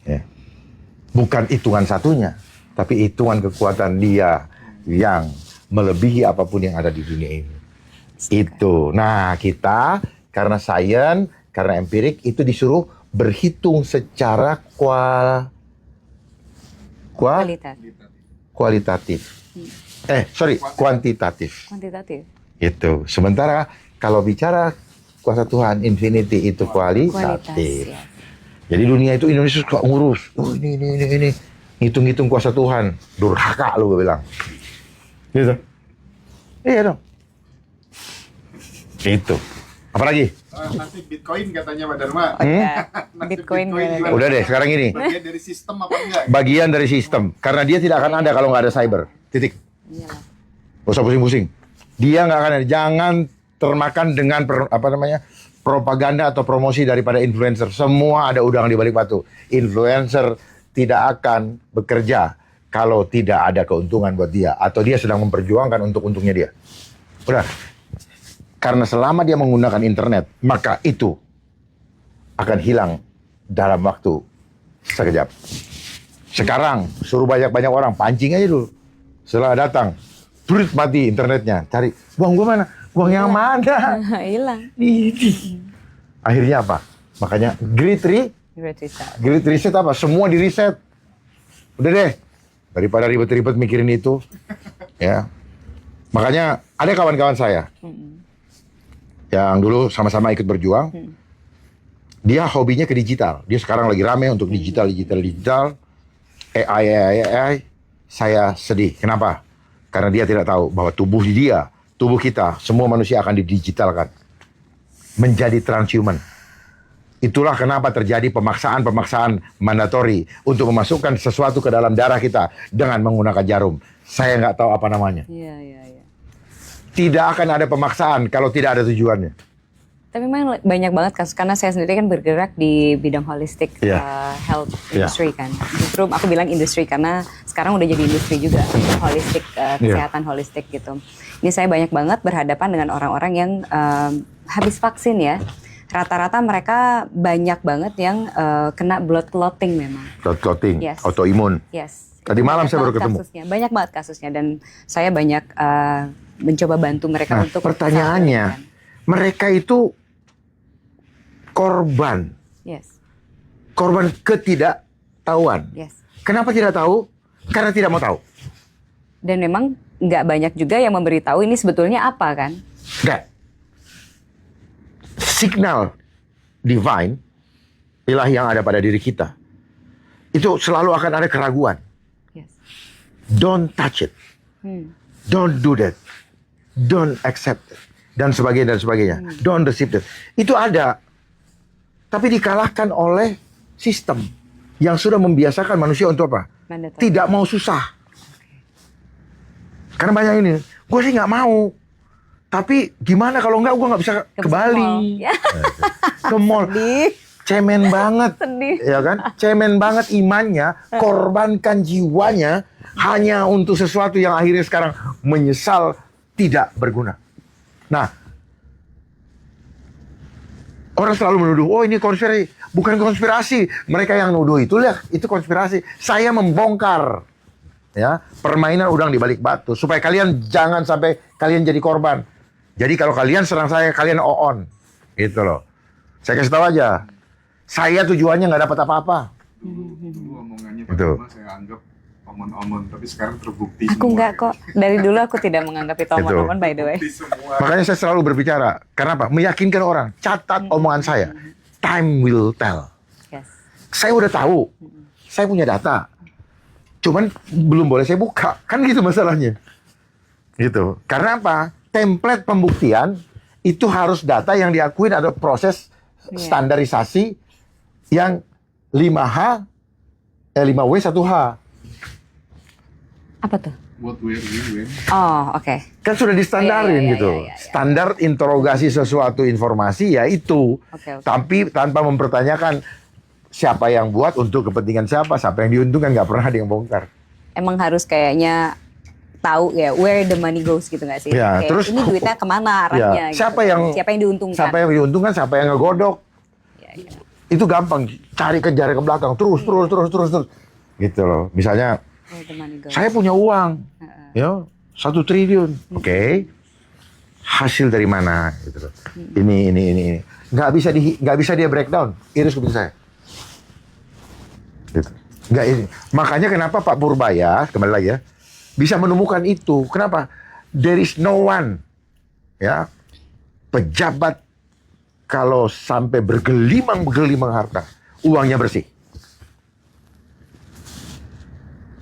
Ya. Bukan hitungan satunya, tapi hitungan kekuatan dia yang melebihi apapun yang ada di dunia ini. Itu. Nah, kita karena sains, karena empirik itu disuruh berhitung secara kualitatif. Kuantitatif. Kuantitatif. Itu. Sementara kalau bicara kuasa Tuhan, infinity itu kualitatif. Ya. Jadi dunia itu Indonesia suka ngurus. Oh ini. Hitung-hitung kuasa Tuhan. Durhaka lu gue bilang. Gitu. Iya dong. Itu. Apalagi? Nasib Bitcoin katanya Pak Dharma. Nasib Bitcoin gimana? Udah deh, sekarang ini. Bagian dari sistem apa enggak? Bagian dari sistem. Karena dia tidak akan ada kalau nggak ada cyber. Titik. Iyalah. Gak usah pusing-pusing. Dia nggak akan ada. Jangan termakan dengan propaganda atau promosi daripada influencer. Semua ada udang di balik batu. Influencer tidak akan bekerja kalau tidak ada keuntungan buat dia. Atau dia sedang memperjuangkan untuk untungnya dia. Udah. Karena selama dia menggunakan internet, maka itu akan hilang dalam waktu sekejap. Sekarang, suruh banyak-banyak orang, pancing aja dulu. Setelah datang, brut mati internetnya. Cari, uang gue mana? Uang yang mana? Hilang. Akhirnya apa? Makanya Great Reset apa? Semua di reset. Udah deh, daripada ribet-ribet mikirin itu. Ya. Makanya ada kawan-kawan saya yang dulu sama-sama ikut berjuang. Dia hobinya ke digital. Dia sekarang lagi rame untuk digital. AI. Saya sedih. Kenapa? Karena dia tidak tahu bahwa tubuh kita, semua manusia akan didigitalkan. Menjadi transhuman. Itulah kenapa terjadi pemaksaan mandatori untuk memasukkan sesuatu ke dalam darah kita dengan menggunakan jarum. Saya nggak tahu apa namanya. Iya. Tidak akan ada pemaksaan kalau tidak ada tujuannya. Tapi memang banyak banget kasus, karena saya sendiri kan bergerak di bidang holistic health industry kan. Justru aku bilang industri karena sekarang udah jadi industri juga, holistic, kesehatan holistik gitu. Ini saya banyak banget berhadapan dengan orang-orang yang habis vaksin ya. Rata-rata mereka banyak banget yang kena blood clotting memang. Blood clotting, Yes. autoimun. Yes. Tadi malam saya baru ketemu. Banyak banget kasusnya dan saya banyak mencoba bantu mereka untuk. Pertanyaannya, mereka itu korban. Yes. Korban ketidaktahuan. Yes. Kenapa tidak tahu? Karena tidak mau tahu. Dan memang nggak banyak juga yang memberitahu ini sebetulnya apa kan? Nggak. Signal divine, ilahi yang ada pada diri kita, itu selalu akan ada keraguan. Yes. Don't touch it. Don't do that. Don't accept it. Dan sebagainya. Don't receive it. Itu ada. Tapi dikalahkan oleh sistem yang sudah membiasakan manusia untuk apa? Mandatory. Tidak mau susah. Karena banyak ini, gue sih nggak mau. Tapi gimana kalau nggak, gue nggak bisa ke Bali, Ya. ke mall. Cemen banget, Sedih. ya kan? Cemen banget imannya, korbankan jiwanya hanya untuk sesuatu yang akhirnya sekarang menyesal tidak berguna. Nah, orang selalu menuduh, oh ini konspirasi. Bukan konspirasi. Mereka yang nuduh itu, lihat, itu konspirasi. Saya membongkar ya permainan udang di balik batu supaya kalian jangan sampai kalian jadi korban. Jadi kalau kalian serang saya, kalian on. Gitu loh. Saya kasih tahu aja. Saya tujuannya nggak dapat apa-apa. Dulu omongannya Pak Itu. Bima saya anggap omon-omon, tapi sekarang terbukti Aku semua. enggak kok. Dari dulu aku tidak menganggap itu omon-omon, by the way. Terbukti semua. Makanya saya selalu berbicara. Karena apa? Meyakinkan orang. Catat omongan saya. Time will tell. Yes. Saya udah tahu. Saya punya data. Cuman belum boleh saya buka. Kan gitu masalahnya. Gitu. Karena apa? Template pembuktian itu harus data yang diakuin ada proses standarisasi yang 5W 1H. Apa tuh? What, where, when. Oh, oke. Kan sudah distandarin Iya, gitu. iya. Standar interogasi sesuatu informasi ya itu. Oke. Tapi tanpa mempertanyakan siapa yang buat untuk kepentingan siapa yang diuntungkan, nggak pernah ada yang bongkar. Emang harus kayaknya tahu ya where the money goes gitu nggak sih? Ya, Kayak, terus ini duitnya kemana arahnya? Ya, gitu. siapa yang diuntungkan? Siapa yang diuntungkan, siapa yang ngegodok. Ya, ya. Itu gampang, cari kejar ke belakang, terus. Gitu loh. Misalnya, Where the money goes. saya punya uang, ya 1 triliun, oke. Hasil dari mana? Gitu loh. Ini. Nggak bisa dia breakdown, iris kuping saya. Gitu. Nggak ini. Makanya kenapa Pak Purbaya, kembali lagi ya, bisa menemukan itu. Kenapa? There is no one, ya, pejabat kalau sampai bergelimang harta, uangnya bersih.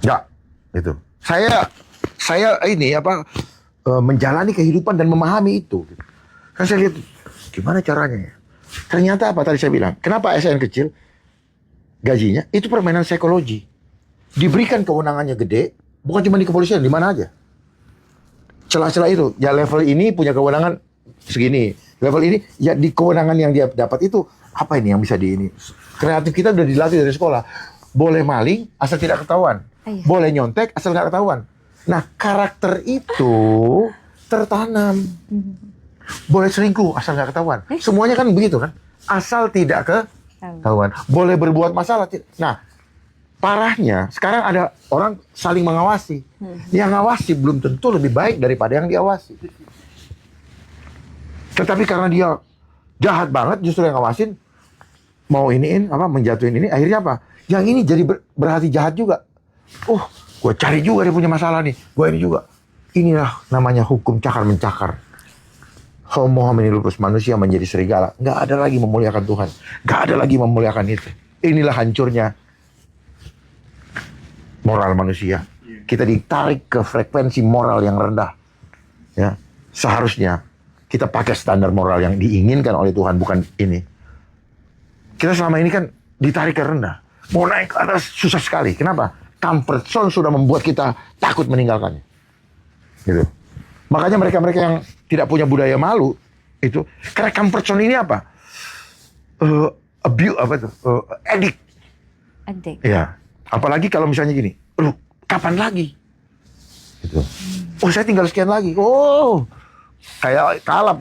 Enggak, itu. Saya ini menjalani kehidupan dan memahami itu. Kan saya lihat gimana caranya ya. Ternyata apa tadi saya bilang? Kenapa ASN kecil gajinya itu permainan psikologi. Diberikan kewenangannya gede, bukan cuma di kepolisian, di mana aja. Celah-celah itu, ya level ini punya kewenangan segini. Level ini ya di kewenangan yang dia dapat itu apa ini yang bisa di ini. Kreatif kita udah dilatih dari sekolah. Boleh maling asal tidak ketahuan. Iya. Boleh nyontek asal nggak ketahuan. Nah, karakter itu tertanam. Boleh selingkuh asal nggak ketahuan. Semuanya kan begitu kan? Asal tidak ketahuan. Boleh berbuat masalah. Nah, parahnya sekarang ada orang saling mengawasi. Yang ngawasi belum tentu lebih baik daripada yang diawasi. Tetapi karena dia jahat banget, justru yang ngawasin mau menjatuhin ini, akhirnya apa? Yang ini jadi berhati jahat juga. Gue cari juga dia punya masalah nih. Gue ini juga. Inilah namanya hukum cakar mencakar. Homo homini lupus, manusia menjadi serigala. Nggak ada lagi memuliakan Tuhan. Nggak ada lagi memuliakan itu. Inilah hancurnya moral manusia. Kita ditarik ke frekuensi moral yang rendah. Ya, seharusnya kita pakai standar moral yang diinginkan oleh Tuhan, bukan ini. Kita selama ini kan ditarik ke rendah. Mau naik ke atas susah sekali. Kenapa? Comfort zone sudah membuat kita takut meninggalkannya. Gitu. Makanya mereka-mereka yang tidak punya budaya malu itu karena comfort zone ini apa? Addict. Ya. Apalagi kalau misalnya gini, kapan lagi? Gitu. Saya tinggal sekian lagi. Kayak kalap.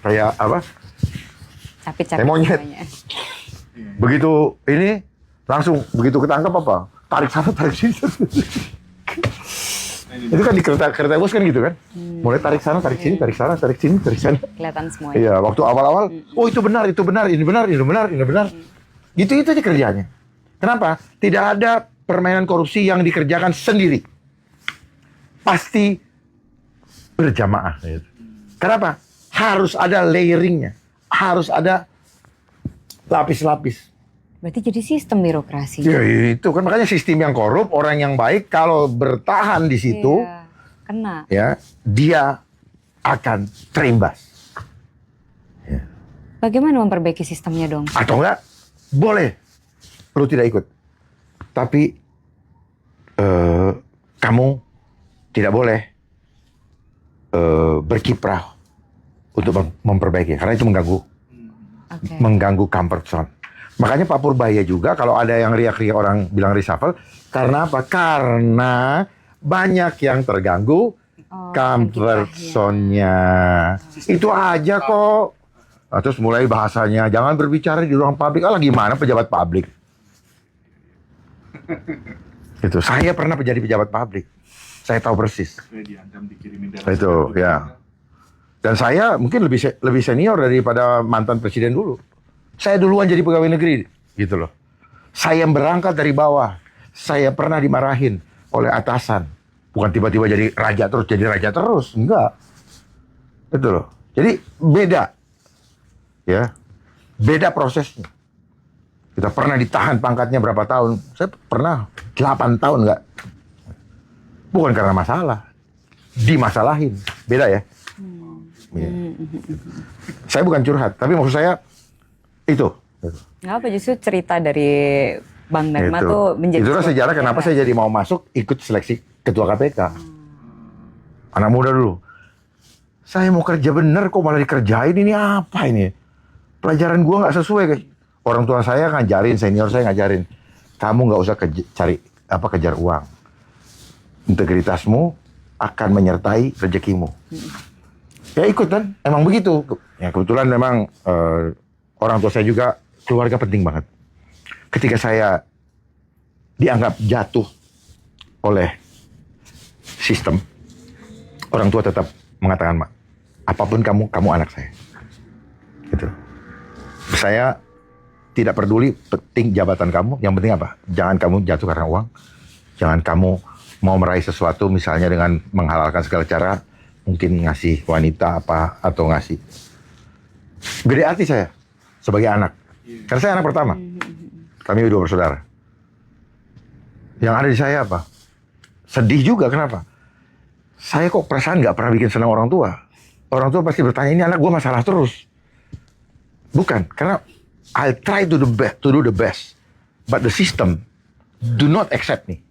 Kayak apa? Capit-capit monyet. semuanya. Begitu ini langsung begitu ketangkap apa? Tarik sana, tarik sini. Itu kan di kereta bus kan gitu kan? Mulai tarik sana, tarik sini, tarik sana, tarik sini, tarik sana. Kelihatan semuanya. Iya, waktu awal-awal, itu benar, ini benar. Gitu aja kerjanya. Kenapa? Tidak ada permainan korupsi yang dikerjakan sendiri. Pasti berjamaah. Kenapa? Harus ada layering-nya. Harus ada lapis-lapis. Berarti jadi sistem birokrasi. Ya itu kan makanya sistem yang korup, orang yang baik kalau bertahan di situ, kena. Ya, dia akan terimbas. Ya. Bagaimana memperbaiki sistemnya dong? Atau enggak, boleh, lu tidak ikut. Tapi kamu tidak boleh berkiprah untuk memperbaiki, karena itu mengganggu comfort zone. Makanya Pak Purbaya juga kalau ada yang riak-riak orang bilang reshuffle, karena apa? Karena banyak yang terganggu comfort zone-nya. Itu aja kok. Terus mulai bahasanya, jangan berbicara di ruang publik. Gimana pejabat publik? Itu saya pernah menjadi pejabat publik. Saya tahu persis. Diancam dikirimin Itu, ya. Dan saya mungkin lebih senior daripada mantan presiden dulu. Saya duluan jadi pegawai negeri, gitu loh. Saya yang berangkat dari bawah. Saya pernah dimarahin oleh atasan. Bukan tiba-tiba jadi raja terus. Enggak. Itu loh. Jadi beda. Ya. Beda prosesnya. Kita pernah ditahan pangkatnya berapa tahun. Saya pernah 8 tahun enggak. Bukan karena masalah. Dimasalahin. Beda ya. Ya. Saya bukan curhat, tapi maksud saya itu. Nggak apa, justru cerita dari Bang Dharma Itu. tuh menjadi Itulah sebuah sejarah kenapa sejarah. saya jadi mau masuk ikut seleksi ketua KPK. Anak muda dulu. Saya mau kerja bener kok malah dikerjain, ini apa ini? Pelajaran gua nggak sesuai guys. Orang tua saya ngajarin, senior saya ngajarin. Kamu nggak usah kejar uang. Integritasmu akan menyertai rezekimu. Ya ikut kan, emang begitu. Ya kebetulan memang orang tua saya juga keluarga penting banget. Ketika saya dianggap jatuh oleh sistem, orang tua tetap mengatakan, "Mak, apapun kamu anak saya." Gitu. Saya tidak peduli penting jabatan kamu, yang penting apa? Jangan kamu jatuh karena uang. Jangan kamu mau meraih sesuatu misalnya dengan menghalalkan segala cara, mungkin ngasih wanita apa atau ngasih. Gede hati saya sebagai anak. Karena saya anak pertama. Kami 2 bersaudara. Yang ada di saya apa? Sedih juga, kenapa? Saya kok perasaan nggak pernah bikin senang orang tua. Orang tua pasti bertanya, ini anak gue masalah terus. Bukan, karena I try to do the best. But the system do not accept me.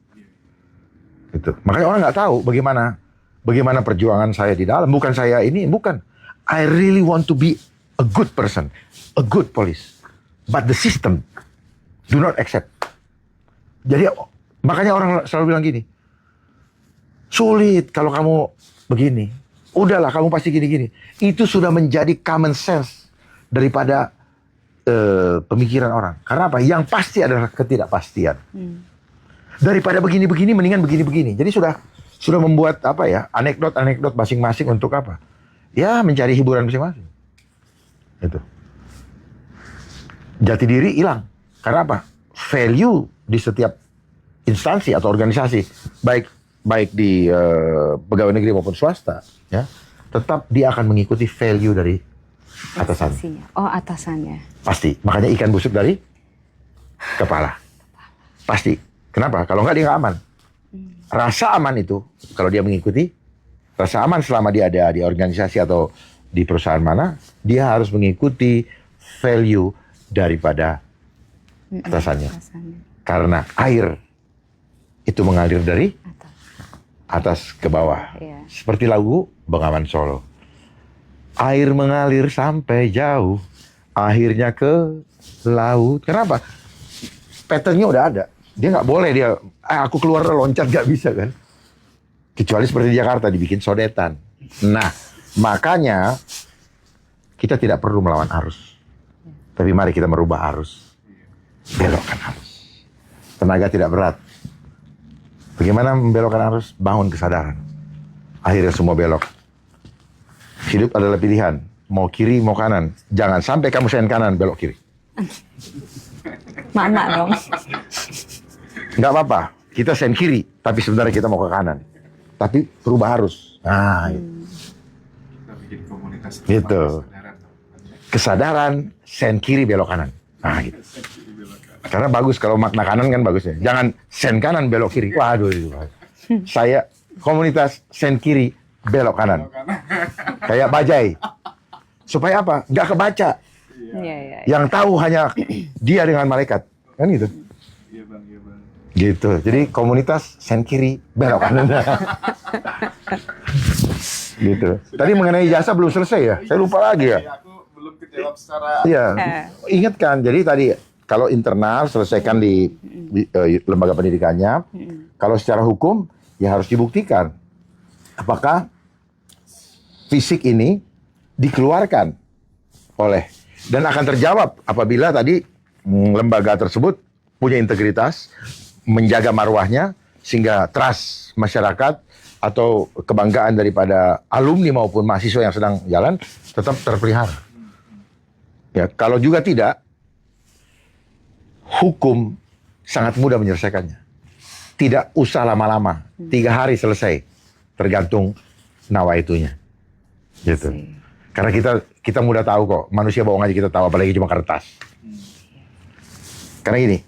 Gitu. Makanya orang nggak tahu bagaimana perjuangan saya di dalam. Bukan saya ini, bukan. I really want to be a good person, a good police. But the system do not accept. Jadi makanya orang selalu bilang gini, sulit kalau kamu begini. Udahlah kamu pasti gini-gini. Itu sudah menjadi common sense daripada pemikiran orang. Karena apa? Yang pasti adalah ketidakpastian. Daripada begini-begini, mendingan begini-begini. Jadi sudah membuat apa ya, anekdot masing-masing untuk apa? Ya mencari hiburan masing-masing. Itu. Jati diri hilang. Karena apa? Value di setiap instansi atau organisasi, baik di pegawai negeri maupun swasta, ya, tetap dia akan mengikuti value dari atasannya. Posisinya. Oh, atasannya. Pasti. Makanya ikan busuk dari kepala. Pasti. Kenapa? Kalau nggak dia nggak aman. Rasa aman itu, kalau dia mengikuti, rasa aman selama dia ada di organisasi atau di perusahaan mana, dia harus mengikuti value daripada atasannya. Karena air itu mengalir dari atas ke bawah. Iya. Seperti lagu Bengawan Solo. Air mengalir sampai jauh, akhirnya ke laut. Kenapa? Patternnya udah ada. Dia nggak boleh aku keluar loncat, nggak bisa kan. Kecuali seperti di Jakarta dibikin sodetan. Nah, makanya kita tidak perlu melawan arus. Tapi mari kita merubah arus. Belokkan arus. Tenaga tidak berat. Bagaimana membelokkan arus? Bangun kesadaran. Akhirnya semua belok. Hidup adalah pilihan. Mau kiri, mau kanan. Jangan sampai kamu sen kanan, belok kiri. Mama dong. Nggak apa-apa. Kita sen kiri, tapi sebenarnya kita mau ke kanan. Tapi berubah arus. Nah, Kita bikin komunitas Gitu. kesadaran. kesadaran, sen kiri, belok kanan. Nah, gitu. Karena bagus kalau makna kanan kan bagus ya. Jangan sen kanan, belok kiri. Waduh, itu. Saya komunitas sen kiri, belok kanan. Kayak bajai. Supaya apa? Nggak kebaca. Iya, iya. Yang tahu hanya dia dengan malaikat. Kan gitu. Iya bang, iya bang. Gitu. Jadi komunitas sen kiri, belok kanan. Gitu. Tadi mengenai jasa belum selesai ya? Saya lupa lagi ya. Aku belum kejawab secara Iya. Ingat kan, jadi tadi kalau internal selesaikan di lembaga pendidikannya. Kalau secara hukum ya harus dibuktikan apakah fisik ini dikeluarkan oleh, dan akan terjawab apabila tadi lembaga tersebut punya integritas, menjaga marwahnya sehingga trust masyarakat atau kebanggaan daripada alumni maupun mahasiswa yang sedang jalan tetap terpelihara. Ya, kalau juga tidak, hukum sangat mudah menyelesaikannya. Tidak usah lama-lama, 3 hari selesai, tergantung nawaitunya. Gitu. Karena kita mudah tahu kok, manusia bohong aja kita tahu, apalagi cuma kertas. Karena gini,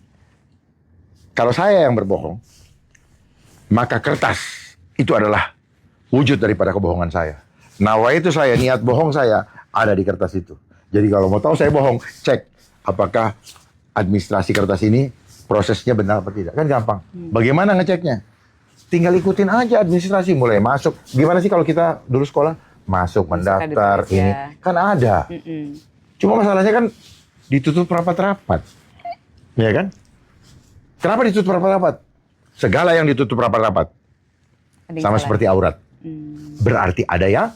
kalau saya yang berbohong, maka kertas itu adalah wujud daripada kebohongan saya. Nawaitu saya, niat bohong saya ada di kertas itu. Jadi kalau mau tahu saya bohong, cek apakah administrasi kertas ini prosesnya benar atau tidak. Kan gampang. Bagaimana ngeceknya? Tinggal ikutin aja administrasi, mulai masuk. Gimana sih kalau kita dulu sekolah? Masuk, mendaftar, ini. Kan ada. Cuma masalahnya kan ditutup rapat-rapat. Ya kan? Kenapa ditutup rapat-rapat? Segala yang ditutup rapat-rapat. Sama seperti aurat. Berarti ada yang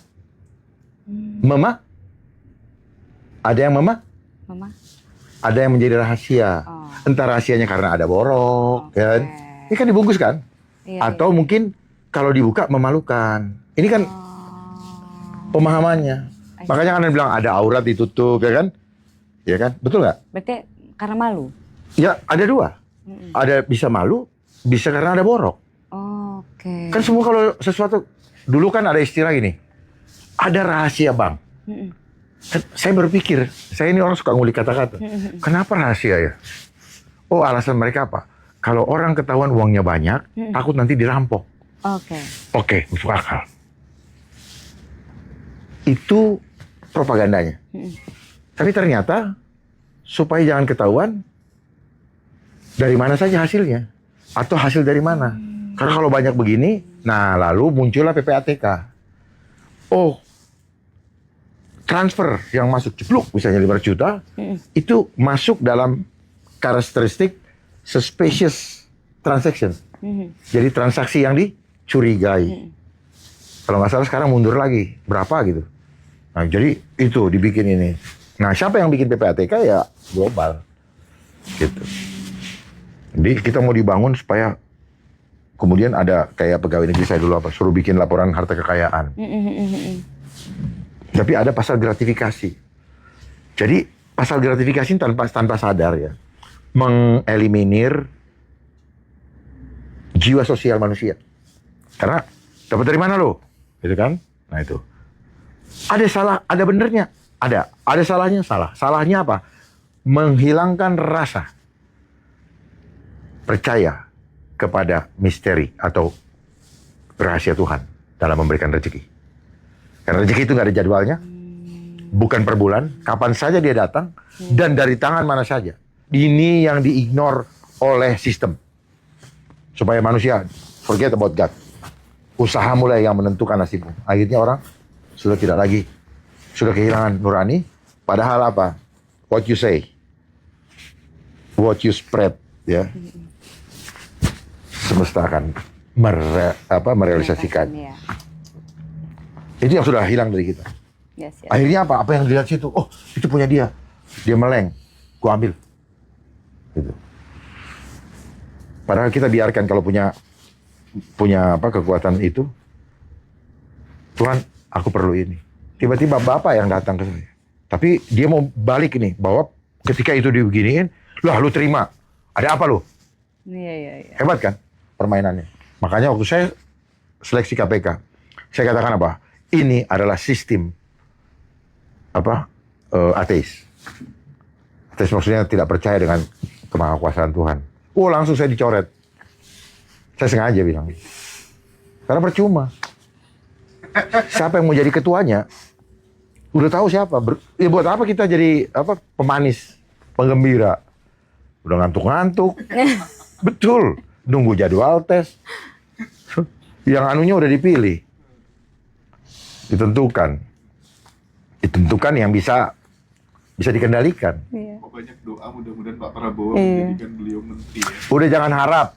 ada yang ada yang menjadi rahasia. Entah rahasianya karena ada borok, kan? Ini kan dibungkus kan? Atau mungkin kalau dibuka memalukan. Ini kan pemahamannya. Makanya kan bilang ada aurat ditutup, ya kan? Ya kan? Betul nggak? Berarti karena malu? Ya, ada 2. Ada bisa malu, bisa karena ada borok. Oke. Kan semua kalau sesuatu, dulu kan ada istilah gini, ada rahasia bank. Kan saya berpikir, saya ini orang suka ngulik kata-kata. Kenapa rahasia ya? Oh, alasan mereka apa? Kalau orang ketahuan uangnya banyak, takut nanti dirampok. Oke, masuk akal. Itu propagandanya. Tapi ternyata, supaya jangan ketahuan, dari mana saja hasilnya? Atau hasil dari mana? Karena kalau banyak begini, nah lalu muncullah PPATK. Oh, transfer yang masuk cepluk, misalnya 500 juta, itu masuk dalam karakteristik suspicious transaction. Jadi transaksi yang dicurigai. Kalau nggak salah sekarang mundur lagi, berapa gitu. Nah, jadi itu dibikin ini. Nah, siapa yang bikin PPATK ya global. Gitu. Jadi kita mau dibangun supaya kemudian ada kayak pegawai negeri saya dulu apa, suruh bikin laporan harta kekayaan. Tapi ada pasal gratifikasi. Jadi pasal gratifikasi tanpa sadar ya, mengeliminir jiwa sosial manusia. Karena dapat dari mana lo? Gitu kan? Nah itu. Ada salah, ada benernya. Ada salahnya, salah. Salahnya apa? Menghilangkan rasa percaya kepada misteri atau rahasia Tuhan dalam memberikan rezeki. Karena rezeki itu nggak ada jadwalnya, bukan per bulan, kapan saja dia datang, dan dari tangan mana saja. Ini yang diignore oleh sistem. Supaya manusia forget about God. Usaha mulai yang menentukan nasibmu. Akhirnya orang sudah tidak lagi, sudah kehilangan nurani. Padahal apa? What you say, what you spread, ya. Semesta akan merealisasikan. Itu yang sudah hilang dari kita. Akhirnya apa? Apa yang dilihat situ? Oh, itu punya dia. Dia meleng. Gua ambil. Gitu. Padahal kita biarkan kalau punya kekuatan itu. Tuhan, aku perlu ini. Tiba-tiba Bapak yang datang ke saya. Tapi dia mau balik ini. Bahwa ketika itu dibeginiin, lah lu terima. Ada apa lu? Iya. Hebat kan permainannya. Makanya waktu saya seleksi KPK, saya katakan apa? Ini adalah sistem ateis. Ateis maksudnya tidak percaya dengan kemahakuasaan Tuhan. Oh, langsung saya dicoret. Saya sengaja bilang. Karena percuma. Siapa yang mau jadi ketuanya? Udah tahu siapa. Ya buat apa kita jadi pemanis, penggembira? Udah ngantuk-ngantuk. Betul. Nunggu jadwal tes. Yang anunya udah dipilih. Ditentukan yang bisa dikendalikan. Banyak doa mudah-mudahan Pak Prabowo menjadikan beliau menteri ya. Udah jangan harap.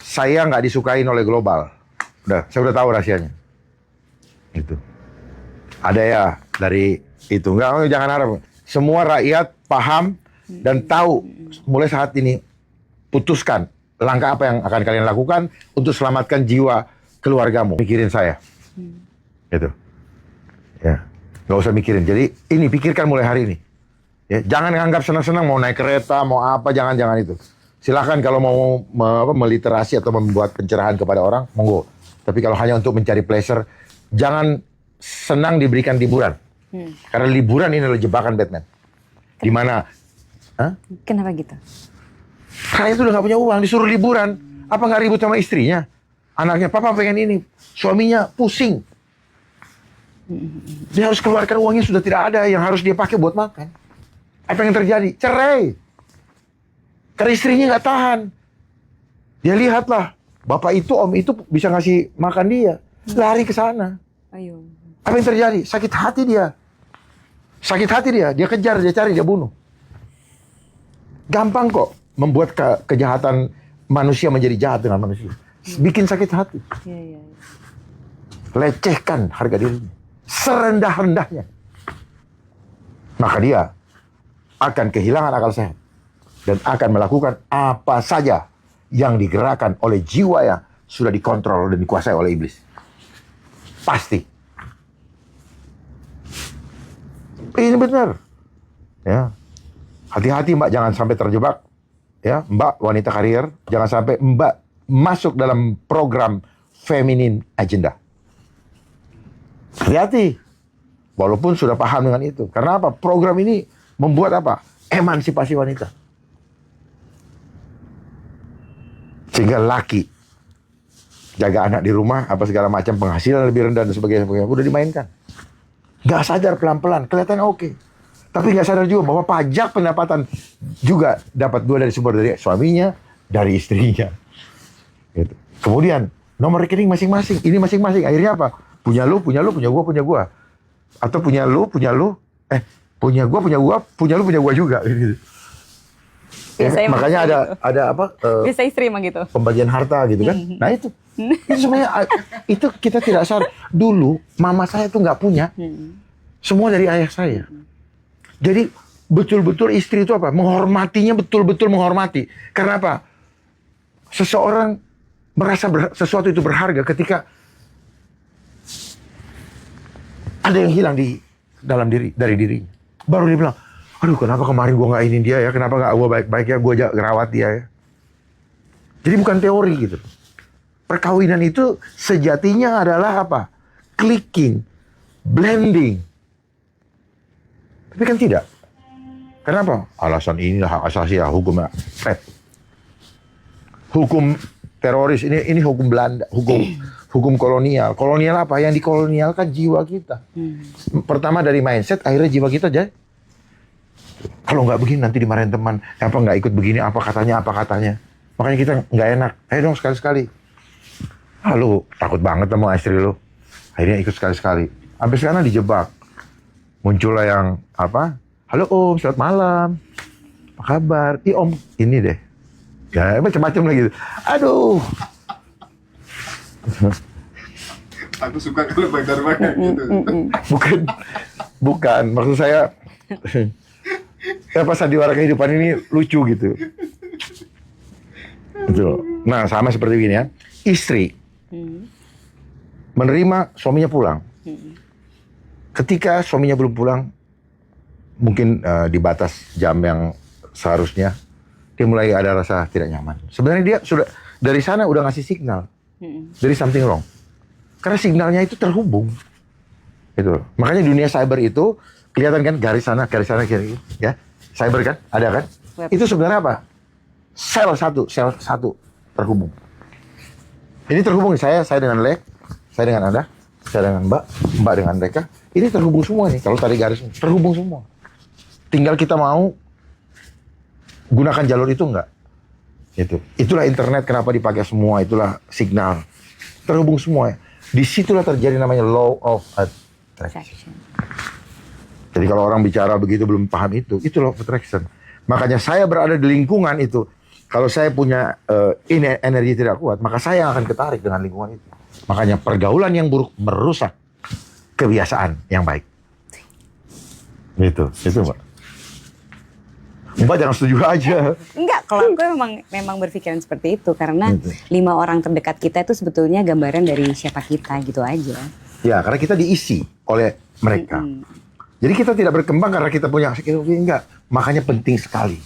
Saya nggak disukain oleh global. Saya udah tahu rahasianya. Itu. Ada ya dari itu. Jangan harap. Semua rakyat paham dan tahu mulai saat ini, putuskan langkah apa yang akan kalian lakukan untuk selamatkan jiwa keluargamu, mikirin saya. Gitu. Ya, nggak usah mikirin. Jadi ini pikirkan mulai hari ini. Ya, jangan anggap senang-senang mau naik kereta, mau apa, jangan itu. Silahkan kalau mau meliterasi atau membuat pencerahan kepada orang, monggo. Tapi kalau hanya untuk mencari pleasure, jangan senang diberikan liburan. Karena liburan ini adalah jebakan Batman. Di mana? Kenapa gitu? Saya itu udah nggak punya uang, disuruh liburan. Apa nggak ribut sama istrinya? Anaknya, papa pengen ini. Suaminya pusing. Dia harus keluarkan uangnya sudah tidak ada yang harus dia pakai buat makan. Apa yang terjadi? Cerai. Karena istrinya nggak tahan. Dia lihatlah, bapak itu, om itu bisa ngasih makan dia. Lari ke sana. Ayo. Apa yang terjadi? Sakit hati dia. Sakit hati dia. Dia kejar, dia cari, dia bunuh. Gampang kok membuat kejahatan manusia menjadi jahat dengan manusia. Bikin sakit hati. Iya. Lecehkan harga dirinya. Serendah-rendahnya. Maka dia akan kehilangan akal sehat. Dan akan melakukan apa saja yang digerakkan oleh jiwa yang sudah dikontrol dan dikuasai oleh iblis. Pasti. Ini benar. Ya. Hati-hati Mbak, jangan sampai terjebak. Ya, Mbak wanita karir, jangan sampai Mbak masuk dalam program feminine agenda. Hati-hati. Walaupun sudah paham dengan itu. Karena apa? Program ini membuat apa? Emansipasi wanita. Sehingga laki jaga anak di rumah, apa segala macam, penghasilan lebih rendah dan sebagainya, udah dimainkan. Gak sadar pelan-pelan, kelihatan oke. Tapi gak sadar juga bahwa pajak pendapatan juga dapat dua dari sumber, dari suaminya, dari istrinya. Gitu. Kemudian nomor rekening masing-masing, ini masing-masing. Akhirnya apa? Punya lu, punya gua. Atau punya lu, punya gua juga. Gitu. Makanya ada apa? Biasa istri emang gitu. Pembagian harta gitu kan. Nah itu sebenarnya itu kita tidak sadar. Dulu mama saya tuh nggak punya. Semua dari ayah saya. Jadi betul-betul istri itu apa? Menghormatinya, betul-betul menghormati. Karena apa? Seseorang merasa sesuatu itu berharga ketika ada yang hilang di dalam dari dirinya. Baru dia bilang, aduh kenapa kemarin gue nggak ini dia ya, kenapa nggak gue baik-baiknya gue ngerawat dia ya. Jadi bukan teori gitu. Perkawinan itu sejatinya adalah apa? Clicking, blending. Tapi kan tidak. Kenapa? Alasan inilah hak asasi ya, hukum hukum teroris, ini hukum Belanda, hukum kolonial. Kolonial apa? Yang dikolonialkan jiwa kita. Pertama dari mindset, akhirnya jiwa kita jadi. Kalau nggak begini nanti dimarahin teman. Apa nggak ikut begini? Apa katanya? Makanya kita nggak enak. Ayo dong sekali-sekali. Lu takut banget sama istri lu. Akhirnya ikut sekali-sekali. Sampai sekarang dijebak. Muncullah yang apa? Halo Om, selamat malam. Apa kabar? Ih Om, ini deh. Ya macam-macam lagi. Aduh. Aku suka kalau bakar-bakar gitu. Bukan. Maksud saya, pas sandiwara kehidupan ini lucu gitu. Betul. Nah, sama seperti ini ya. Istri menerima suaminya pulang. Ketika suaminya belum pulang, mungkin di batas jam yang seharusnya, dia mulai ada rasa tidak nyaman. Sebenarnya dia sudah dari sana udah ngasih signal. Dari something wrong. Karena signalnya itu terhubung. Gitu. Makanya dunia cyber itu kelihatan kan garis sana kiri ya. Cyber kan? Ada kan? Web. Itu sebenarnya apa? Sel satu terhubung. Ini terhubung saya dengan Lek, saya dengan Anda, saya dengan Mbak dengan mereka. Ini terhubung semua nih. Kalau tadi garis terhubung semua. Tinggal kita mau gunakan jalur itu enggak. Itulah internet kenapa dipakai semua, itulah signal. Terhubung semua. Disitulah terjadi namanya law of attraction. Jadi kalau orang bicara begitu belum paham itu law of attraction. Makanya saya berada di lingkungan itu. Kalau saya punya ini energi tidak kuat, maka saya akan ketarik dengan lingkungan itu. Makanya pergaulan yang buruk merusak kebiasaan yang baik. Itu Mbak. Mbak jangan setuju aja. Enggak, kalau aku memang berpikiran seperti itu karena 5 orang terdekat kita itu sebetulnya gambaran dari siapa kita gitu aja. Ya, karena kita diisi oleh mereka. Jadi kita tidak berkembang karena kita punya enggak. Makanya penting sekali.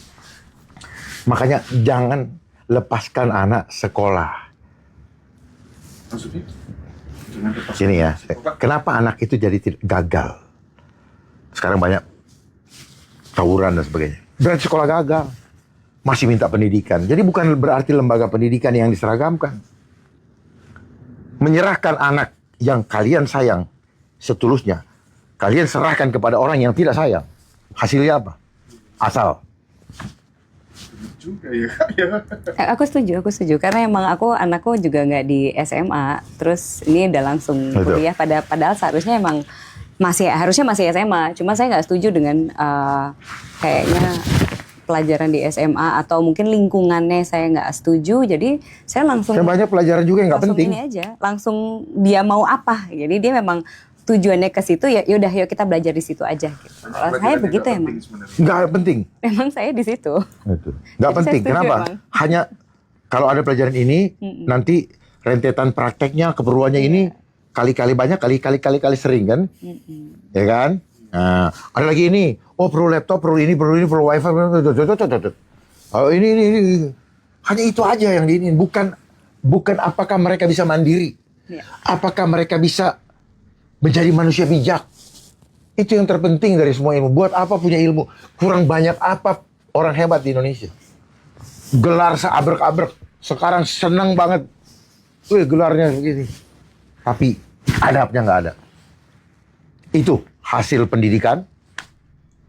Makanya jangan lepaskan anak sekolah. Maksudnya? Jangan lepas Ini ya, sekolah. kenapa anak itu jadi gagal? Sekarang banyak tawuran dan sebagainya. Berarti sekolah gagal. Masih minta pendidikan. Jadi bukan berarti lembaga pendidikan yang diseragamkan. Menyerahkan anak yang kalian sayang setulusnya, kalian serahkan kepada orang yang tidak sayang. Hasilnya apa? Asal. Juga ya. Aku setuju karena emang anakku juga nggak di SMA, terus ini udah langsung Betul. kuliah padahal seharusnya emang harusnya masih SMA, cuma saya nggak setuju dengan kayaknya pelajaran di SMA atau mungkin lingkungannya saya nggak setuju, jadi saya langsung Dan banyak pelajaran juga yang nggak langsung penting. ini aja, langsung dia mau apa, jadi dia memang tujuannya ke situ ya yaudah yuk kita belajar di situ aja gitu. Kalau saya begitu emang. Nggak penting. Emang saya di situ. Itu. Nggak Jadi penting. saya setuju Kenapa? emang. Hanya kalau ada pelajaran ini, nanti rentetan prakteknya, keperluannya ini kali-kali banyak, kali-kali sering kan? Ya kan? Nah, ada lagi ini. Oh, perlu laptop, perlu ini, perlu wifi. Oh, ini. Hanya itu aja yang diinin. Bukan apakah mereka bisa mandiri. Ya. Apakah mereka bisa menjadi manusia bijak. Itu yang terpenting dari semua ilmu. Buat apa punya ilmu? Kurang banyak apa orang hebat di Indonesia. Gelar seabrek-abrek. Sekarang seneng banget. Wih, gelarnya begini. Tapi adabnya nggak ada. Itu hasil pendidikan.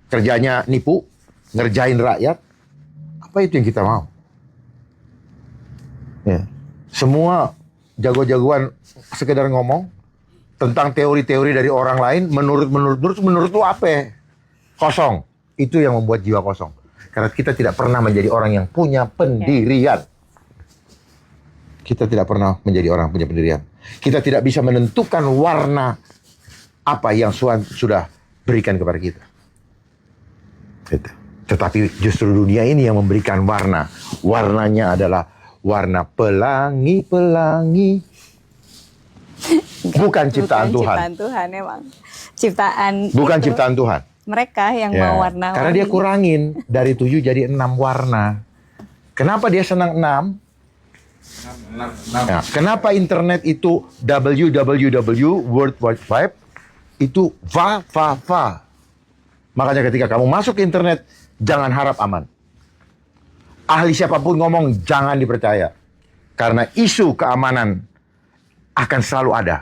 Kerjanya nipu. Ngerjain rakyat. Apa itu yang kita mau? Ya. Semua jago-jagoan sekedar ngomong tentang teori-teori dari orang lain, menurut lu apa? Kosong. Itu yang membuat jiwa kosong. Karena kita tidak pernah menjadi orang yang punya pendirian. Kita tidak pernah menjadi orang yang punya pendirian. Kita tidak bisa menentukan warna apa yang Tuhan sudah berikan kepada kita. Gitu. Tetapi justru dunia ini yang memberikan warna. Warnanya adalah warna pelangi-pelangi. Bukan ciptaan Tuhan. Ciptaan Tuhan emang. Ciptaan Bukan itu, ciptaan Tuhan. mereka yang Ya. mau warna. Karena dia kurangin dari 7 jadi 6 warna. Kenapa dia senang 6? Nah, kenapa internet itu www World Wide Web itu va. Makanya ketika kamu masuk ke internet, jangan harap aman. Ahli siapapun ngomong, jangan dipercaya. Karena isu keamanan akan selalu ada.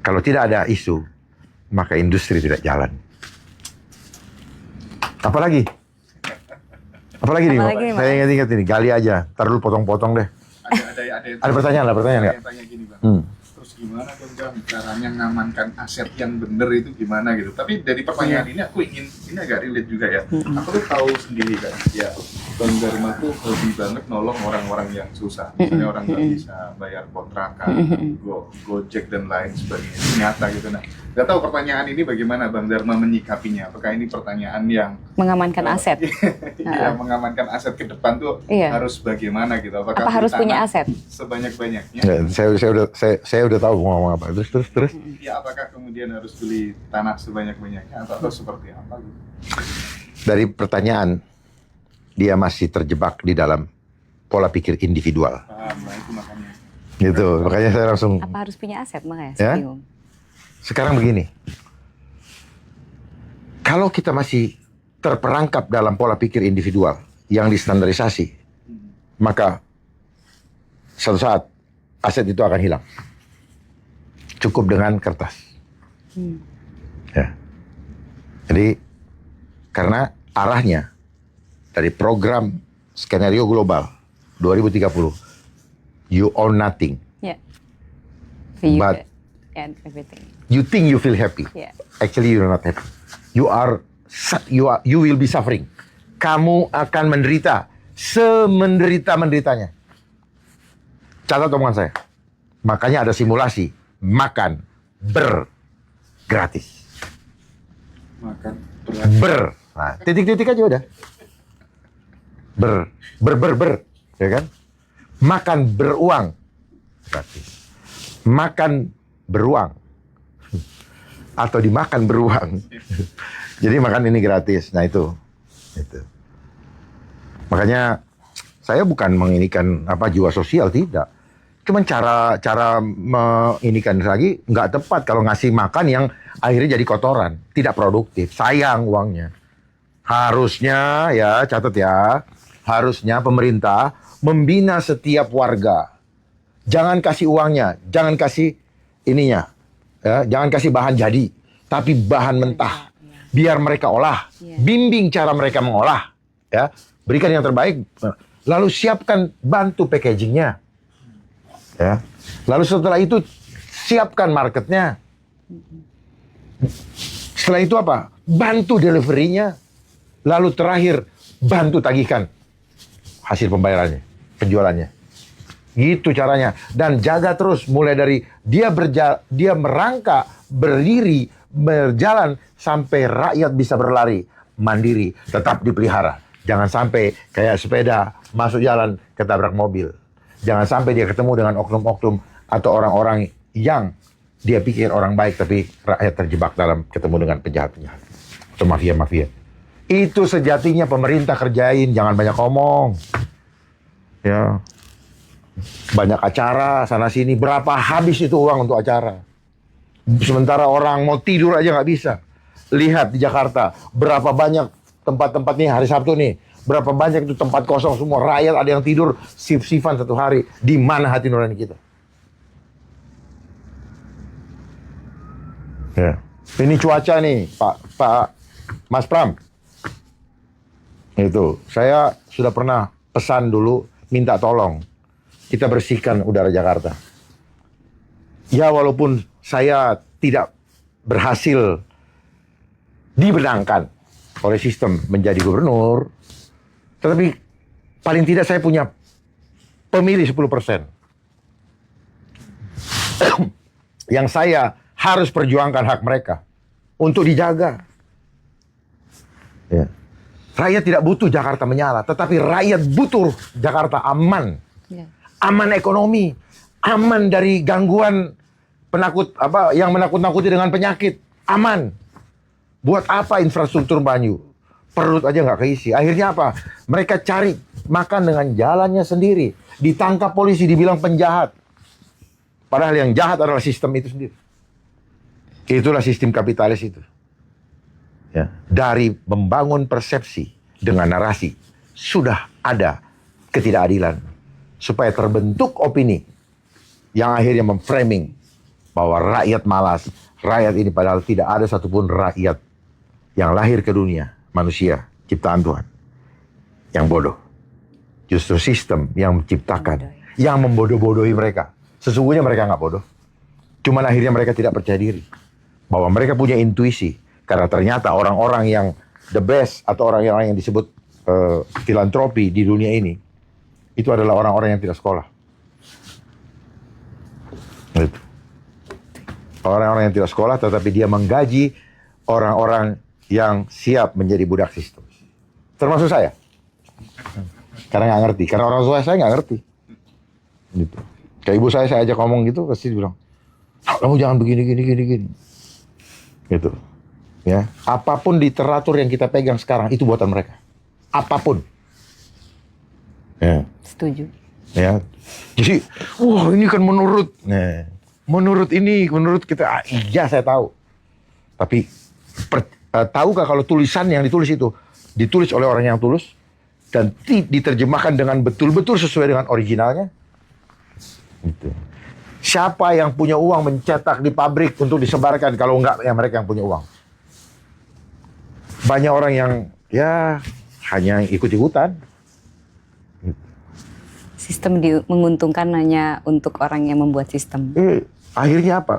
Kalau tidak ada isu, maka industri tidak jalan. Apalagi nih, Apalagi nih, Mas? saya ingat ini, gali aja. Ntar dulu potong-potong deh. Ada pertanyaan nggak? Tanya gini Bang. Hmm. Terus gimana dong Bang caranya ngamankan aset yang bener itu gimana gitu. Tapi dari pertanyaan ini aku ingin, ini agak relate juga ya. Aku tuh tahu sendiri kan, ya Bang Dharma tuh hobi banget nolong orang-orang yang susah. Misalnya orang nggak bisa bayar kontrakan, Gojek dan lain sebagainya. Itu nyata gitu. Nah, nggak tahu pertanyaan ini bagaimana Bang Dharma menyikapinya. Apakah ini pertanyaan yang mengamankan aset. ya, mengamankan aset ke depan tuh Iya. harus bagaimana gitu? Apakah Apa beli harus punya tanah aset? sebanyak-banyaknya? Ya, saya udah tahu mau ngomong apa. Terus. Ya, apakah kemudian harus beli tanah sebanyak-banyaknya atau seperti apa gitu? Dari pertanyaan, dia masih terjebak di dalam pola pikir individual. Paham, nah itu makanya. Gitu. Makanya saya langsung. Apa harus punya aset makanya? Ya? Saya bingung. Sekarang begini. Kalau kita masih terperangkap dalam pola pikir individual yang distandarisasi, maka suatu saat aset itu akan hilang. Cukup dengan kertas. Ya. Jadi karena arahnya dari program skenario global 2030, you own nothing, Ya. You But- and everything. you think you feel happy. Ya. Actually you're not happy. You will be suffering. Kamu akan menderita semenderita-menderitanya. Catat omongan saya. Makanya ada simulasi makan gratis. Makan berat. Nah, titik-titik aja udah. Ber, ya kan? Makan beruang gratis. Makan beruang atau dimakan beruang. Jadi makan ini gratis. Nah itu. Makanya saya bukan menginikan jiwa sosial, tidak. Cuman cara menginikan lagi nggak tepat kalau ngasih makan yang akhirnya jadi kotoran, tidak produktif, sayang uangnya. Harusnya ya, catat ya, harusnya pemerintah membina setiap warga. Jangan kasih uangnya, jangan kasih ininya, ya, jangan kasih bahan jadi, tapi bahan mentah. Biar mereka olah, bimbing cara mereka mengolah, ya, berikan yang terbaik. Lalu siapkan, bantu packagingnya, ya. Lalu setelah itu siapkan marketnya. Setelah itu apa? Bantu deliverynya. Lalu terakhir bantu tagihkan hasil pembayarannya, penjualannya. Gitu caranya. Dan jaga terus mulai dari dia merangkak, berdiri, berjalan sampai rakyat bisa berlari mandiri, tetap dipelihara. Jangan sampai kayak sepeda masuk jalan ketabrak mobil. Jangan sampai dia ketemu dengan oknum-oknum atau orang-orang yang dia pikir orang baik tapi rakyat terjebak dalam ketemu dengan penjahat-penjahat atau mafia-mafia. Itu sejatinya pemerintah kerjain, jangan banyak ngomong. Ya. Banyak acara sana sini, berapa habis itu uang untuk acara. Sementara orang mau tidur aja nggak bisa. Lihat di Jakarta, berapa banyak tempat-tempat nih hari Sabtu nih, berapa banyak itu tempat kosong semua, rakyat ada yang tidur shift-shiftan satu hari. Di mana hati nurani kita? Ya. Ini cuaca nih, Pak Mas Pram. Itu, saya sudah pernah pesan dulu, minta tolong kita bersihkan udara Jakarta. Ya walaupun saya tidak berhasil dibenangkan oleh sistem menjadi gubernur, tetapi paling tidak saya punya pemilih 10%. Yang saya harus perjuangkan hak mereka untuk dijaga. Ya. Rakyat tidak butuh Jakarta menyala, tetapi rakyat butuh Jakarta aman. Ya. Aman ekonomi, aman dari gangguan yang menakut-nakuti dengan penyakit, aman. Buat apa infrastruktur banyu? Perut aja nggak keisi. Akhirnya apa? Mereka cari makan dengan jalannya sendiri. Ditangkap polisi, dibilang penjahat. Padahal yang jahat adalah sistem itu sendiri. Itulah sistem kapitalis itu. Ya. Dari membangun persepsi dengan narasi, sudah ada ketidakadilan. Supaya terbentuk opini yang akhirnya memframing bahwa rakyat malas, rakyat ini padahal tidak ada satupun rakyat yang lahir ke dunia, manusia, ciptaan Tuhan, yang bodoh. Justru sistem yang menciptakan, yang membodoh-bodohi mereka. Sesungguhnya mereka nggak bodoh. Cuman akhirnya mereka tidak percaya diri. Bahwa mereka punya intuisi. Karena ternyata orang-orang yang the best atau orang-orang yang disebut filantropi di dunia ini, itu adalah orang-orang yang tidak sekolah. Gitu. Orang-orang yang tidak sekolah tetapi dia menggaji orang-orang yang siap menjadi budak sistem. Termasuk saya. Karena nggak ngerti. Karena orang tua saya nggak ngerti. Gitu. Kayak ibu saya ajak ngomong gitu, pasti bilang, kamu jangan begini. Gitu. Ya. Apapun literatur yang kita pegang sekarang, itu buatan mereka. Apapun. Ya. Setuju. Ya. Jadi, wah ini kan menurut kita, iya saya tahu. Tapi, tahukah kalau tulisan yang ditulis itu, ditulis oleh orang yang tulus, dan diterjemahkan dengan betul-betul sesuai dengan originalnya? Gitu. Siapa yang punya uang mencetak di pabrik untuk disebarkan, kalau enggak ya mereka yang punya uang? Banyak orang yang, ya, hanya ikut-ikutan. Sistem menguntungkan hanya untuk orang yang membuat sistem. Akhirnya apa?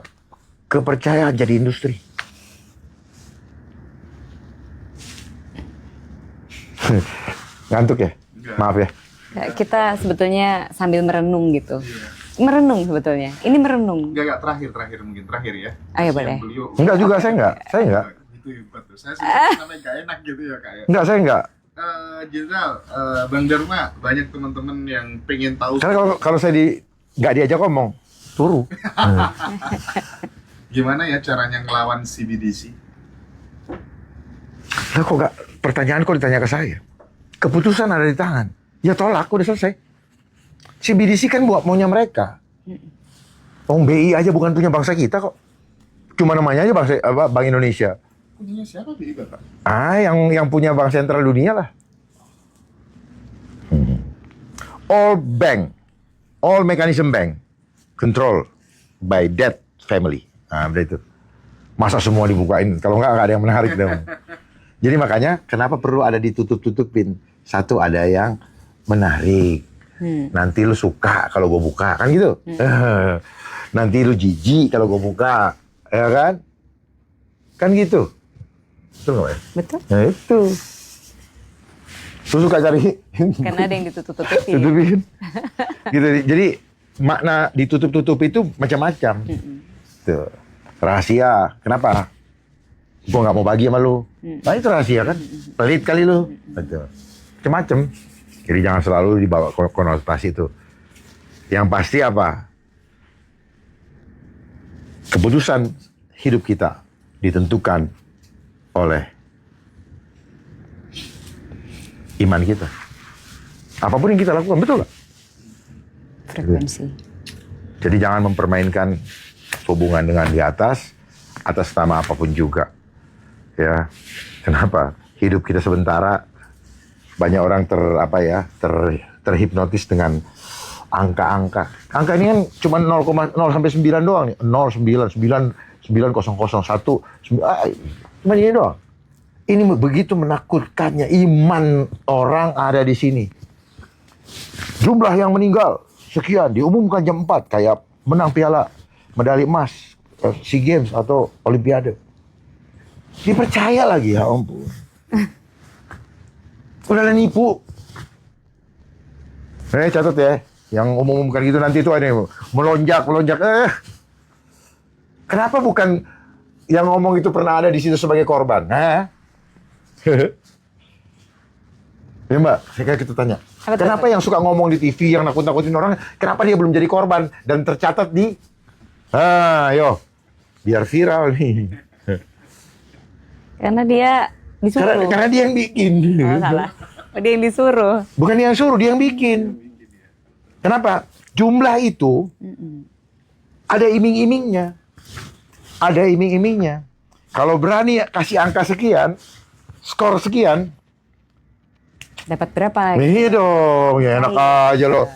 Kepercayaan jadi industri. Ngantuk ya? Maaf ya. Kita sebetulnya sambil merenung gitu. Merenung sebetulnya. Ini merenung. Enggak, terakhir ya. Ayo boleh. Enggak juga, saya enggak. itu hebat tuh. Saya sih sampai gak enak gitu ya Kak ya. Enggak, saya enggak. Jenderal, Bang Dharma, banyak teman-teman yang pengen tahu. Karena kalau saya nggak diajak ngomong, turu. Gimana ya caranya ngelawan CBDC? Lah kok nggak, pertanyaan kok ditanya ke saya? Keputusan ada di tangan. Ya tolak, udah selesai. CBDC kan buat maunya mereka. BI aja bukan punya bangsa kita kok. Cuma namanya aja Bank Indonesia. Punyanya siapa BI Bapak? Yang punya bank sentral dunia lah. All bank, all mechanism bank, control by that family. Nah, itu. Masa semua dibukain? Kalau nggak ada yang menarik dong. Jadi makanya kenapa perlu ada ditutup-tutupin? Satu, ada yang menarik. Nanti lu suka kalau gue buka, kan gitu. Nanti lu jijik kalau gue buka, ya kan? Kan gitu. Betul nggak ya? Betul. Nah itu. Lu suka cari. Karena ada yang ditutup-tutupin. Tutupin. Gitu. Jadi makna ditutup-tutup itu macam-macam. Tuh. Rahasia. Kenapa? Gue nggak mau bagi sama lu. Nah itu rahasia kan? Pelit kali lu. Betul. Macam-macam. Jadi jangan selalu dibawa konotasi itu. Yang pasti apa? Keputusan hidup kita ditentukan oleh iman kita. Apapun yang kita lakukan, betul nggak? Frekuensi. Jadi jangan mempermainkan hubungan dengan di atas nama apapun juga. Ya, kenapa? Hidup kita sementara, banyak orang terhipnotis dengan angka-angka. Angka ini kan cuma 0,0 sampai 9 doang nih. 9,9,9,001. Cuma ini doang. Ini begitu menakutkannya, iman orang ada di sini. Jumlah yang meninggal sekian, diumumkan jam 4 kayak menang piala medali emas SEA Games atau Olimpiade. Dipercaya lagi, ya ampun. Udah nipu. Catat ya, yang umum-umumkan gitu nanti itu ada yang melonjak. Kenapa bukan yang ngomong itu pernah ada di situ sebagai korban? Ya Mbak, saya kita tanya. Kenapa yang suka ngomong di TV, yang nakut-nakutin orang, kenapa dia belum jadi korban dan tercatat di... Ayo, biar viral nih. Karena dia disuruh. Karena dia yang bikin. Oh, salah. Dia yang disuruh. Bukan dia yang suruh, dia yang bikin. Kenapa? Jumlah itu ada iming-imingnya. Ada iming-imingnya. Kalau berani kasih angka sekian, skor sekian, dapat berapa? iya dong, ya enak aja loh.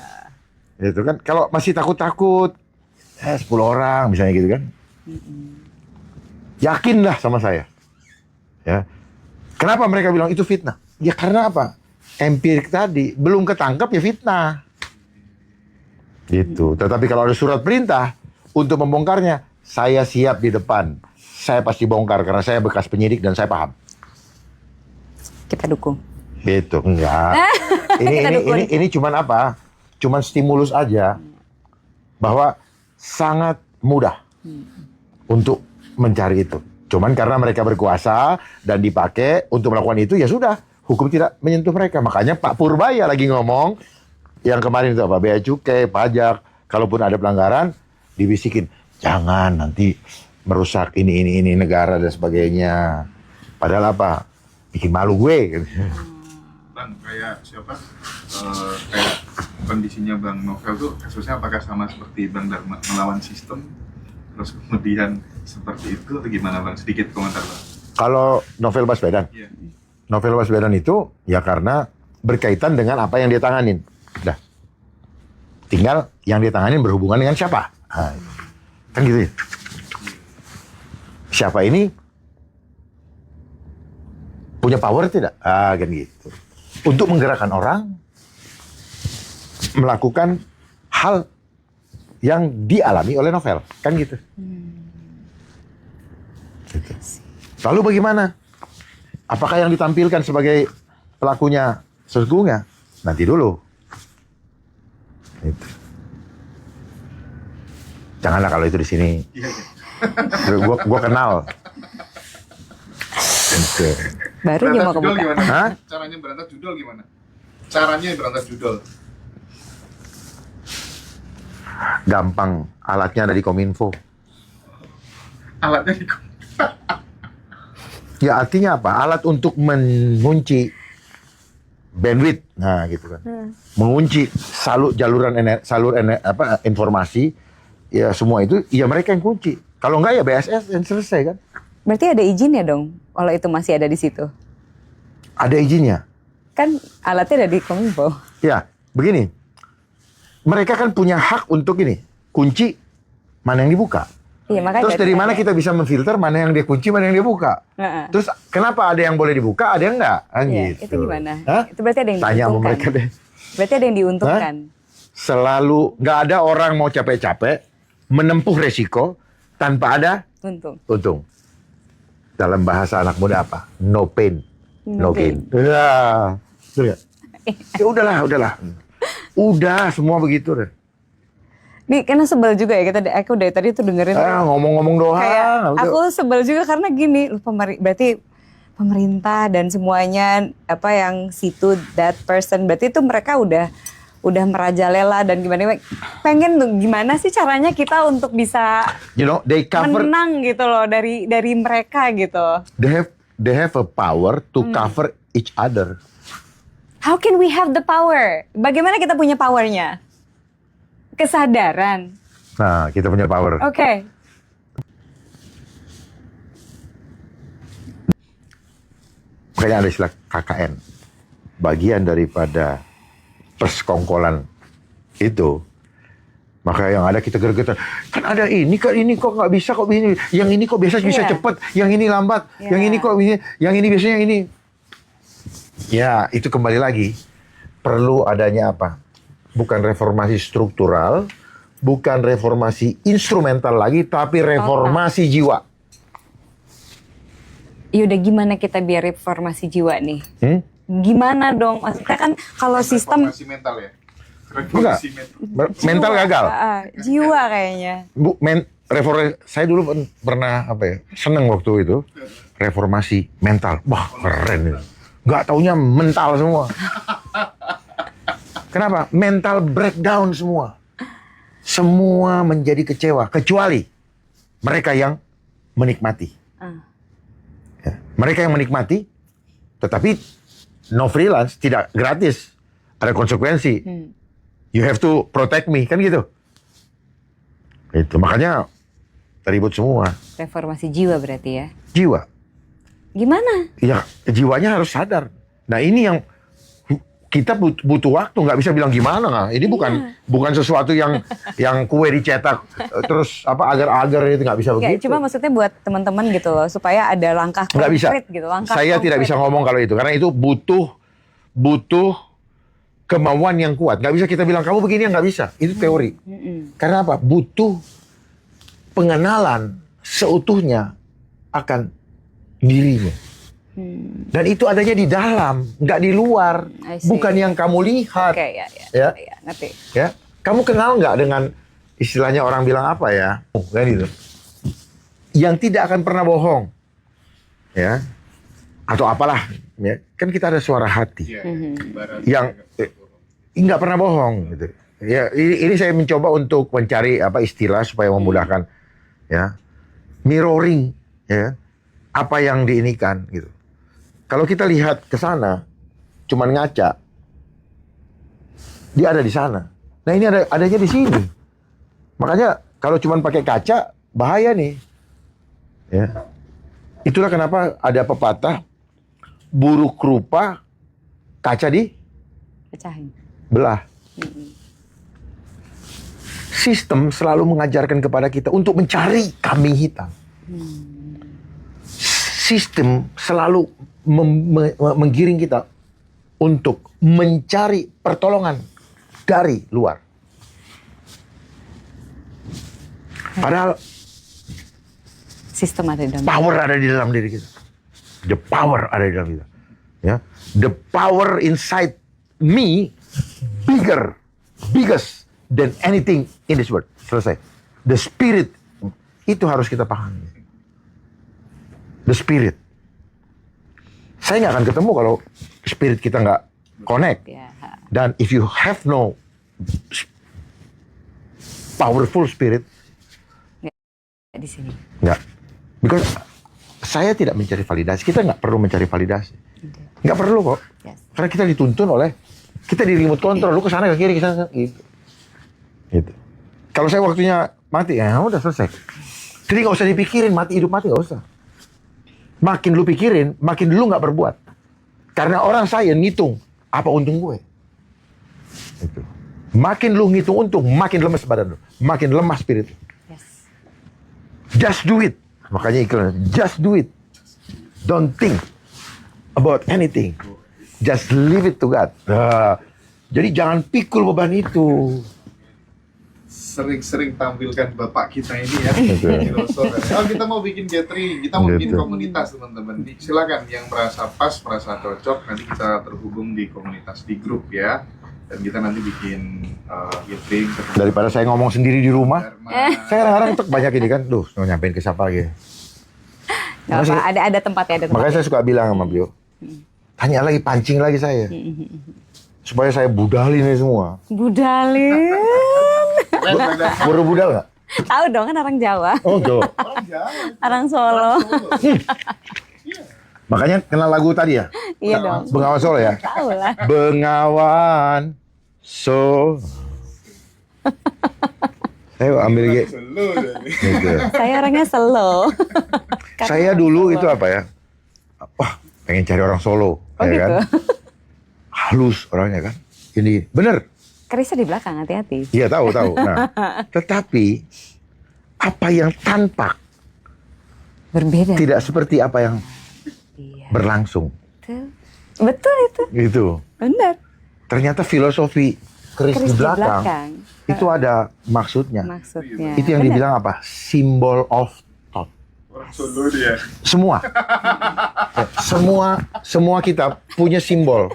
Itu kan, kalau masih takut-takut, 10 orang misalnya gitu kan. Yakinlah sama saya. Ya. Kenapa mereka bilang itu fitnah? Ya karena apa? Empirik tadi, belum ketangkap ya fitnah. Gitu. Tetapi kalau ada surat perintah untuk membongkarnya, saya siap di depan. Saya pasti bongkar karena saya bekas penyidik dan saya paham. Kita dukung. Gitu, enggak. Ini cuman apa? Cuman stimulus aja bahwa sangat mudah untuk mencari itu. Cuman karena mereka berkuasa dan dipakai untuk melakukan itu, ya sudah, hukum tidak menyentuh mereka. Makanya Pak Purbaya lagi ngomong yang kemarin itu apa? Bea cukai, pajak, kalaupun ada pelanggaran dibisikin, jangan nanti merusak ini negara dan sebagainya. Padahal apa? Bikin malu gue. Bang, kayak siapa? Kayak kondisinya Bang Novel tuh kasusnya apakah sama seperti Bang Dharma melawan sistem? Terus kemudian seperti itu atau gimana Bang? Sedikit komentar Bang. Kalau Novel Baswedan, Iya. Novel Baswedan itu ya karena berkaitan dengan apa yang dia tanganin. Dah. Tinggal yang dia tanganin berhubungan dengan siapa? Kan gitu ya. Siapa ini punya power tidak? Kan gitu. Untuk menggerakkan orang melakukan hal yang dialami oleh Novel, kan gitu. Gitu. Lalu bagaimana? Apakah yang ditampilkan sebagai pelakunya sesungguhnya? Nanti dulu. Gitu. Janganlah kalau itu di sini. Gua kenal. Oke. Baru dia mau Berantas judul kebuka. gimana? Hah? Caranya berantas judul gimana? Caranya berantas judul. Gampang, alatnya ada di Kominfo. Alatnya di Ya artinya apa? Alat untuk mengunci bandwidth, nah gitu kan. Mengunci informasi, ya semua itu, ya mereka yang kunci. Kalau enggak ya BSS yang selesai kan. Berarti ada izinnya dong kalau itu masih ada di situ. Ada izinnya. Kan alatnya ada di Kominfo. Ya, begini. Mereka kan punya hak untuk ini, kunci mana yang dibuka. Iya, makanya Terus dari mana kita bisa memfilter mana yang dia kunci, mana yang dia buka? Heeh. Terus kenapa ada yang boleh dibuka, ada yang enggak? Kan Iya, gitu. itu gimana? Hah? Itu berarti ada yang Tanya sama diuntungkan. mereka deh. Berarti ada yang diuntungkan. Selalu nggak ada orang mau capek-capek menempuh resiko tanpa ada Untung. untung. Dalam bahasa anak muda apa? No pain, no No gain. Ya, betul nggak? Ya udahlah. Udah semua begitu deh. Nih, karena sebel juga ya aku dari tadi tuh dengerin. Ngomong-ngomong doang. Kayak Udah. aku sebel juga karena gini, berarti pemerintah dan semuanya apa yang situ that person berarti itu mereka udah merajalela dan gimana pengen tuh gimana sih caranya kita untuk bisa They cover. menang gitu loh dari mereka gitu. They have a power to cover each other. How can we have the power? Bagaimana kita punya powernya? Kesadaran. Nah, kita punya power. Oke. Makanya ada istilah KKN. Bagian daripada persekongkolan itu. Maka yang ada kita gergetan. Kan ada ini kok nggak bisa kok begini. Yang ini kok bisa Iya. cepet. Yang ini lambat. Iya. Yang ini kok begini. Yang ini biasanya ini. Ya, itu kembali lagi. Perlu adanya apa? Bukan reformasi struktural. Bukan reformasi instrumental lagi. Tapi reformasi jiwa. Yaudah gimana kita biar reformasi jiwa nih? Gimana dong? Maksudnya kan kalau sistem reformasi mental ya. Enggak. Reformasi mental. Mental gagal. Jiwa kayaknya. Saya dulu pernah seneng waktu itu reformasi mental. Wah keren itu. Nggak taunya mental semua. Kenapa? Mental breakdown semua. Semua menjadi kecewa kecuali mereka yang menikmati. Ya, mereka yang menikmati, tetapi no freelance, tidak gratis, ada konsekuensi. You have to protect me, kan gitu. Itu makanya teribut semua. Reformasi jiwa berarti ya. Jiwa. Gimana? Ya, jiwanya harus sadar. Nah, ini yang kita butuh waktu, nggak bisa bilang gimana nggak. Ini bukan sesuatu yang kue dicetak terus agar-agar itu nggak bisa Nggak, begitu. cuma maksudnya buat teman-teman gitu loh supaya ada langkah Nggak bisa. konkret gitu. Langkah Saya tidak konkret. bisa ngomong kalau itu karena itu butuh kemauan yang kuat. Nggak bisa kita bilang kamu begini, nggak bisa. Itu teori. Karena apa? Butuh pengenalan seutuhnya akan dirinya. Dan itu adanya di dalam, nggak di luar. I see. Bukan yang kamu lihat. Oke, Ya. ngerti. Ya, kamu kenal nggak dengan istilahnya orang bilang apa ya? Kan gitu. Yang tidak akan pernah bohong, ya, atau apalah, ya. Kan kita ada suara hati Iya, ibarat yang nggak pernah bohong, gitu. Ya, ini saya mencoba untuk mencari istilah supaya memudahkan, ya, mirroring, ya, apa yang diinikan, gitu. Kalau kita lihat ke sana, cuman ngaca, dia ada di sana. Nah ini adanya di sini. Makanya kalau cuman pakai kaca, bahaya nih. Ya. Itulah kenapa ada pepatah, buruk rupa, kaca Pecahin. belah. Sistem selalu mengajarkan kepada kita untuk mencari kambing hitam. Sistem selalu menggiring kita untuk mencari pertolongan dari luar. Padahal Sistem ada di dalam. power ada di dalam diri kita. The power ada di dalam kita. Ya, the power inside me biggest than anything in this world. Selesai. The spirit itu harus kita pahami. The spirit. Saya nggak akan ketemu kalau spirit kita nggak connect. Ya. Dan if you have no powerful spirit, Di sini. nggak. Because saya tidak mencari validasi. Kita nggak perlu mencari validasi. Nggak perlu kok. Yes. Karena kita dituntun oleh, kita di remote control. Lu ke sana, ke kiri, ke sana. Gitu. Gitu. Kalau saya waktunya mati, ya udah selesai. Jadi nggak usah dipikirin mati, hidup mati, nggak usah. Makin lu pikirin, makin lu nggak berbuat. Karena orang saya ngitung, apa untung gue. Gitu. Makin lu ngitung untung, makin lemes badan lu. Makin lemah spirit lu. Yes. Just do it. Makanya iklan, just do it. Don't think about anything. Just leave it to God. Jadi jangan pikul beban itu. Sering-sering tampilkan bapak kita ini ya. Betul. Di Rosor. Oh, kita mau bikin gathering, kita mau bikin Betul. komunitas teman-teman. Silakan yang merasa pas, merasa cocok, nanti kita terhubung di komunitas, di grup ya. Dan kita nanti bikin gathering. Daripada saya ngomong sendiri di rumah, Dharma. saya kadang-kadang tuh banyak ini kan, duh, mau nyampein ke siapa gitu. Nggak apa, ada tempatnya, ada tempatnya. Makanya saya suka bilang sama beliau, tanya lagi, pancing lagi saya. Supaya saya budalin ini semua. Budalin. Baru budal nggak? Tahu dong kan orang Jawa, Oh, tuh. Orang Jawa. orang Solo. Makanya kenal lagu tadi ya? Iya dong. Bengawan Solo ya? Tahu lah. Bengawan Solo. Saya ambil Solo deh. gitu. Saya orangnya slow. Saya dulu itu apa ya? Wah, pengen cari orang Solo, Oh ya gitu. kan? Halus orangnya kan. Ini bener. Kerisnya di belakang, hati-hati. Iya tahu. Nah, tetapi apa yang tampak Berbeda. tidak seperti apa yang Iya. berlangsung. Betul itu. Gitu. Benar. Ternyata filosofi keris di belakang itu ada maksudnya. Maksudnya. Itu yang Benar. dibilang apa? Symbol of thought. Orang Solo dia. Semua. Semua kita punya simbol.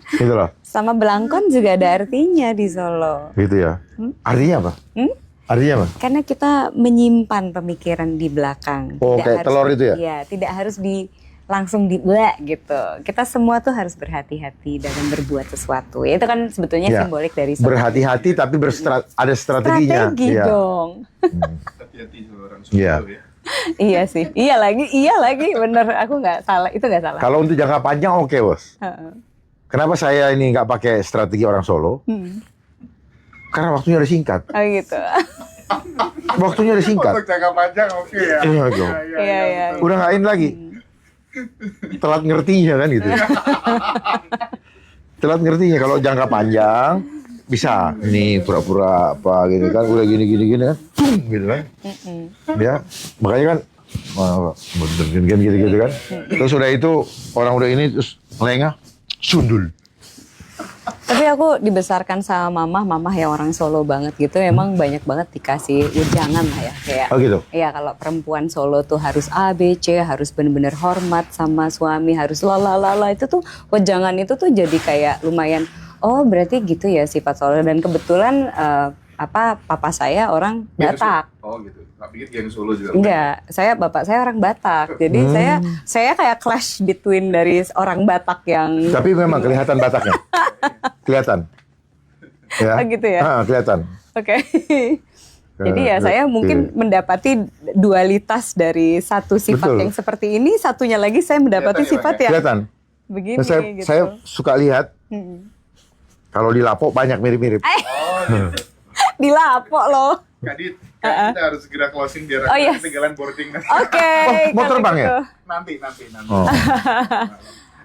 Gitu loh. Sama belangkon juga ada artinya di Solo. Gitu ya. Artinya apa? Artinya apa? Karena kita menyimpan pemikiran di belakang. Oh, Tidak kayak harus- telur itu ya? Iya, tidak harus langsung dibuat gitu. Kita semua tuh harus berhati-hati dalam berbuat sesuatu. Ya, itu kan sebetulnya Ya. simbolik dari Solo. Berhati-hati tapi ada strateginya. Strategi Iya. dong. Hati-hati sama orang Solo Iya. ya. Iya sih. Iya lagi. Bener. Aku nggak salah. Itu nggak salah. Kalau untuk jangka panjang oke, Bos. Heeh. Kenapa saya ini nggak pakai strategi orang Solo? Karena waktunya udah singkat. Oh gitu. Waktunya udah singkat. Untuk jangka panjang oke ya. Iya, gitu. Iya. Udah nggak in lagi. Telat ngertinya kan gitu. Telat ngertinya kalau jangka panjang bisa ini pura-pura apa gitu kan udah gini kan gitu kan. Ya, makanya kan gitu kan. Terus udah itu orang udah ini terus lengah sundul. Tapi aku dibesarkan sama mamah yang orang Solo banget gitu. Emang banyak banget dikasih wejangan lah ya. Kayak, Oh gitu. iya kalau perempuan Solo tuh harus A, B, C, harus bener-bener hormat sama suami, harus lalalala. Itu tuh wejangan itu tuh jadi kayak lumayan, oh berarti gitu ya sifat Solo. Dan kebetulan papa saya orang Batak. Oh gitu. Nggak pikir geng Solo juga. Enggak, bapak saya orang Batak. Jadi saya kayak clash between dari orang Batak yang Tapi memang kelihatan Bataknya. Kelihatan. Ya. Oh, gitu ya? Kelihatan. Oke. Jadi ya saya mungkin mendapati dualitas dari satu sifat Betul. yang seperti ini, satunya lagi saya mendapati Kelihatan ya, sifat Bang, yang Kelihatan. begini Nah, gitu. saya suka lihat kalau di Lapo banyak mirip-mirip. Oh gitu. Dilapok loh. Kadit, kan kita harus segera closing biar Oh, yes. ketinggalan boarding nanti. Oke. Mau kalau terbang ya? gitu. Nanti. Oh.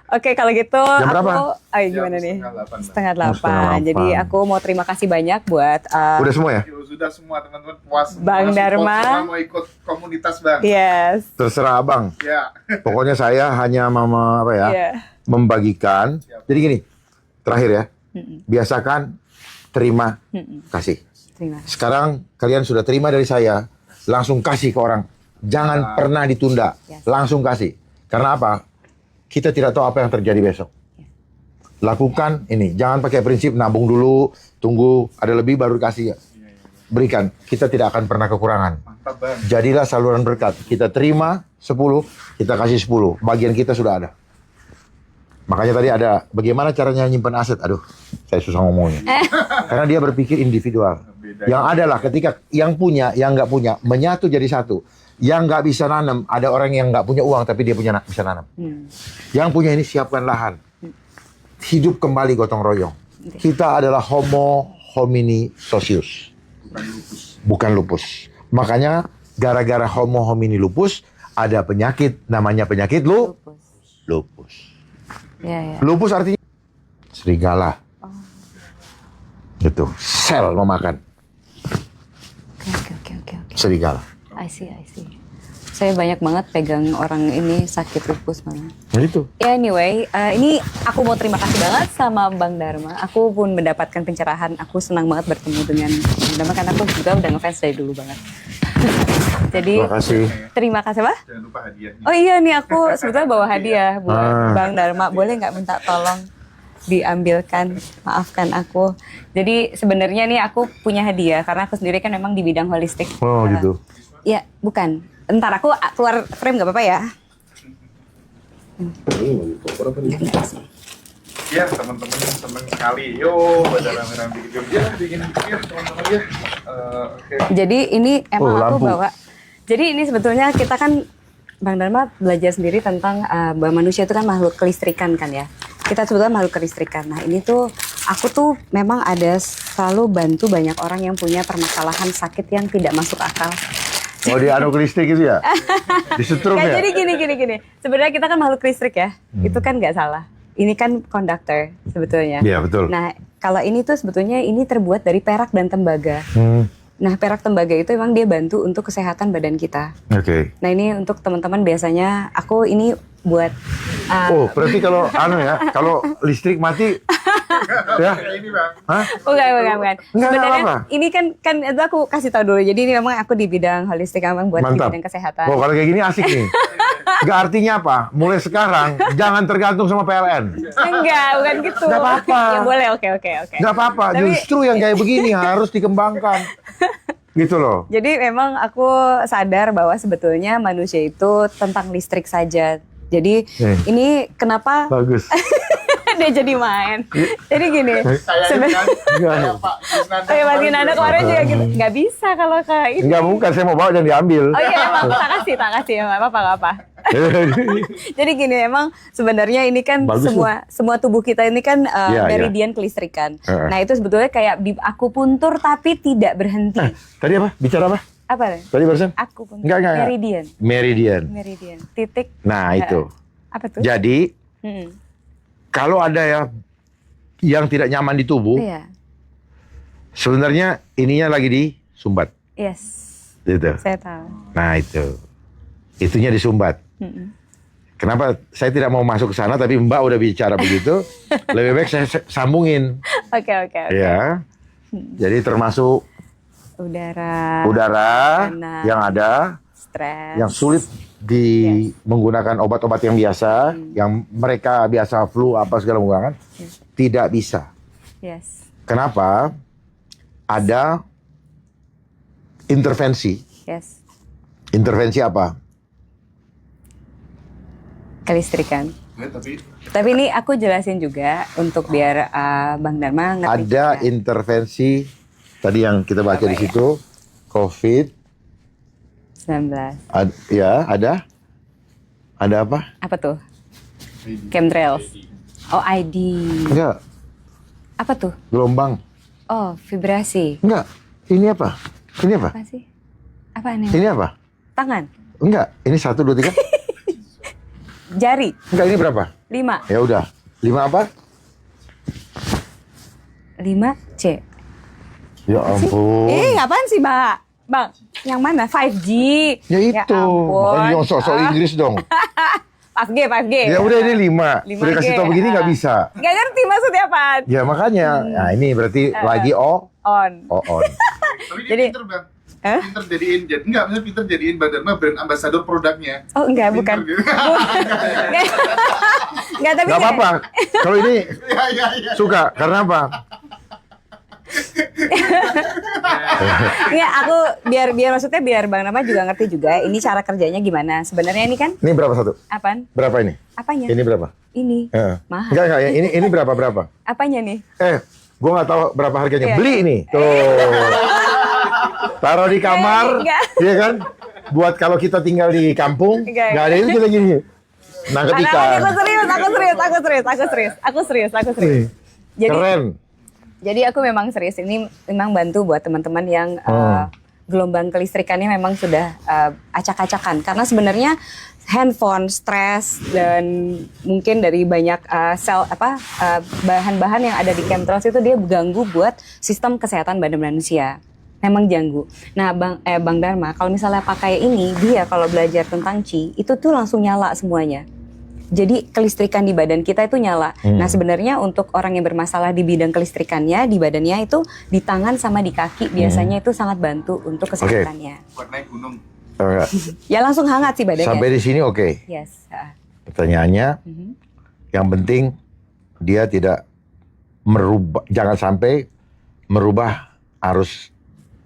Oke, kalau gitu Jam aku berapa? gimana nih? Setengah 8, Bang. Setengah setengah 8. Jadi 8. aku mau terima kasih banyak buat Udah semua ya? Yo, sudah semua teman-teman puas. Bang Semua Dharma. support, semua mau ikut komunitas Bang. yes. Terserah abang. Ya. Pokoknya saya hanya Iya. membagikan. Jadi gini, terakhir ya. Biasakan terima kasih. Terima kasih. Sekarang kalian sudah terima dari saya, langsung kasih ke orang. Jangan pernah ditunda, Yes. langsung kasih. Karena apa? Kita tidak tahu apa yang terjadi besok. Lakukan ini, jangan pakai prinsip nabung dulu, tunggu ada lebih baru kasih. Berikan, kita tidak akan pernah kekurangan. Mantap Bang. Jadilah saluran berkat. Kita terima 10, kita kasih 10. Bagian kita sudah ada. Makanya tadi ada bagaimana caranya nyimpen aset. Aduh, saya susah ngomongnya. Karena dia berpikir individual. Beda. Yang ada lah ketika yang punya, yang nggak punya menyatu jadi satu. Yang nggak bisa nanam, ada orang yang nggak punya uang tapi dia bisa nanam. Yang punya ini siapkan lahan. Hidup kembali gotong royong. Kita adalah Homo homini socius, bukan lupus. Makanya gara-gara Homo homini lupus ada penyakit namanya penyakit lupus. Ya. Lupus artinya serigala. Itu sel memakan Oke. serigala. I see. Saya banyak banget pegang orang ini sakit lupus malah. Nah itu. Ya anyway, ini aku mau terima kasih banget sama Bang Dharma. Aku pun mendapatkan pencerahan. Aku senang banget bertemu dengan Bang Dharma karena aku juga udah ngefans dari dulu banget. Jadi Terima kasih. terima kasih Pak. Jangan lupa hadiahnya. Oh iya nih aku sebetulnya bawa hadiah buat Bang Dharma. Boleh nggak minta tolong diambilkan? Maafkan aku. Jadi sebenarnya nih aku punya hadiah karena aku sendiri kan memang di bidang holistik. Oh gitu. Ya bukan. Ntar aku keluar frame nggak apa-apa ya? Ya teman-teman seneng sekali. Yo pada rame-rame bikin game. Ya bikin teman-teman ya. Oke. Jadi ini emang aku lampu. bawa. Jadi ini sebetulnya kita kan Bang Dharma belajar sendiri tentang bahwa manusia itu kan makhluk kelistrikan kan ya. Kita sebetulnya makhluk kelistrikan. Nah ini tuh aku tuh memang ada selalu bantu banyak orang yang punya permasalahan sakit yang tidak masuk akal. Oh di anu listrik gitu ya? Disetrum Ya, ya? jadi gini. Sebenarnya kita kan makhluk listrik ya. Itu kan nggak salah. Ini kan konduktor sebetulnya. Iya betul. Nah kalau ini tuh sebetulnya ini terbuat dari perak dan tembaga. Nah, perak tembaga itu memang dia bantu untuk kesehatan badan kita. Oke. Nah, ini untuk teman-teman biasanya aku ini buat Oh, berarti kalau anu ya, kalau listrik mati ya? Kayak ini bang. Hah? bukan. Enggak Sebenarnya apa-apa. ini kan itu aku kasih tahu dulu. Jadi ini memang aku di bidang holistik memang buat di Mantap. bidang kesehatan. Oh, kalau kayak gini asik nih. Gak artinya apa? Mulai sekarang jangan tergantung sama PLN. Enggak, bukan gitu. Nggak apa-apa. Ya boleh, oke. Gak apa-apa, Tapi- justru yang kayak begini harus dikembangkan. Gitu loh. Jadi memang aku sadar bahwa sebetulnya manusia itu tentang listrik saja. Jadi ini kenapa Bagus. dia jadi main. Jadi gini. Kayak ini kan. Kayak Pak Krisnanda. Oh ya Mas Ginanda kemarin juga gitu. Nggak bisa kalau kayak ini. Enggak bukan, saya mau bawa dan diambil. Oh iya emang, tak kasih. Nggak apa-apa. Jadi gini, emang sebenarnya ini kan Bagus semua tubuh kita ini kan Iya, meridian kelistrikan. Nah itu sebetulnya kayak di akupuntur tapi tidak berhenti. Tadi apa? Bicara apa? Apa? Tadi barusan? Akupuntur. Enggak. Meridian. Titik. Nah, itu. Apa tuh? Jadi, Hmm. kalau ada ya yang tidak nyaman di tubuh, Iya. sebenarnya ininya lagi disumbat. Yes. Gitu. Saya tahu. Nah, itu. Itunya disumbat. Kenapa saya tidak mau masuk ke sana tapi Mbak udah bicara begitu, lebih baik saya sambungin. Oke. Ya. Jadi termasuk Udara. udara yang ada, Stres. yang sulit menggunakan obat-obat yang biasa, yang mereka biasa flu apa segala menggunakan, tidak bisa. Yes. Kenapa? Ada intervensi. Yes. Intervensi apa? Kelistrikan. Ya, Tapi ini aku jelasin juga untuk biar Bang Dharma ngerti. Ada juga. intervensi tadi yang kita baca di situ, COVID. 19. Ada. Ada apa? Apa tuh? Chemtrails. Oh, ID. Enggak, Apa tuh? gelombang. Oh, vibrasi. Enggak. Ini apa? Ini apa? Apa sih? Apa ini? Ini apa? Tangan. Enggak. Ini 1, 2, 3. Jari. Enggak, ini berapa? 5. Ya udah. 5 apa? 5C. Ya ampun. Apaan sih, Mbak? Bang, yang mana? 5G. Ya itu. ampun. Makanya jangan sok-sok Inggris dong. 5G. Ya udah ini 5. 5G. Udah kasih tau begini nggak bisa. Gak ngerti maksudnya apaan. Ya makanya. Nah ini berarti lagi On. on. Tapi dia Jadi- pinter bang. Pinter jadiin, maksudnya pinter jadiin Bang Dharma brand ambassador produknya. Oh enggak, Pinter bukan. gitu. Enggak, tapi Gak gini. apa-apa. Kalau ini Iya. suka. Karena apa? Nggak, aku biar maksudnya biar Bang Nama juga ngerti juga ini cara kerjanya gimana. Sebenarnya ini kan Ini berapa satu? apaan? Berapa ini? Apanya? Ini berapa? Ini. Mahal. Enggak, ini berapa? Apanya nih? Gua nggak tahu berapa harganya. Iya. Beli ini. Tuh. Taruh di kamar, Enggak. iya kan? Buat kalau kita tinggal di kampung, Enggak. nggak ada itu kita gini. Nangkep ikan. Aku serius. Jadi, Keren. Jadi aku memang serius ini memang bantu buat teman-teman yang gelombang kelistrikannya memang sudah acak-acakan karena sebenarnya handphone, stres dan mungkin dari banyak bahan-bahan yang ada di chemtrails itu dia ganggu buat sistem kesehatan badan manusia. Memang ganggu. Nah, Bang Dharma, kalau misalnya pakai ini, dia kalau belajar tentang Qi, itu tuh langsung nyala semuanya. Jadi kelistrikan di badan kita itu nyala. Nah sebenarnya untuk orang yang bermasalah di bidang kelistrikannya di badannya itu di tangan sama di kaki biasanya itu sangat bantu untuk kesehatannya. Buat naik gunung. Ya langsung hangat sih badannya. Sampai di sini oke. Yes. Pertanyaannya, yang penting dia tidak merubah, jangan sampai merubah arus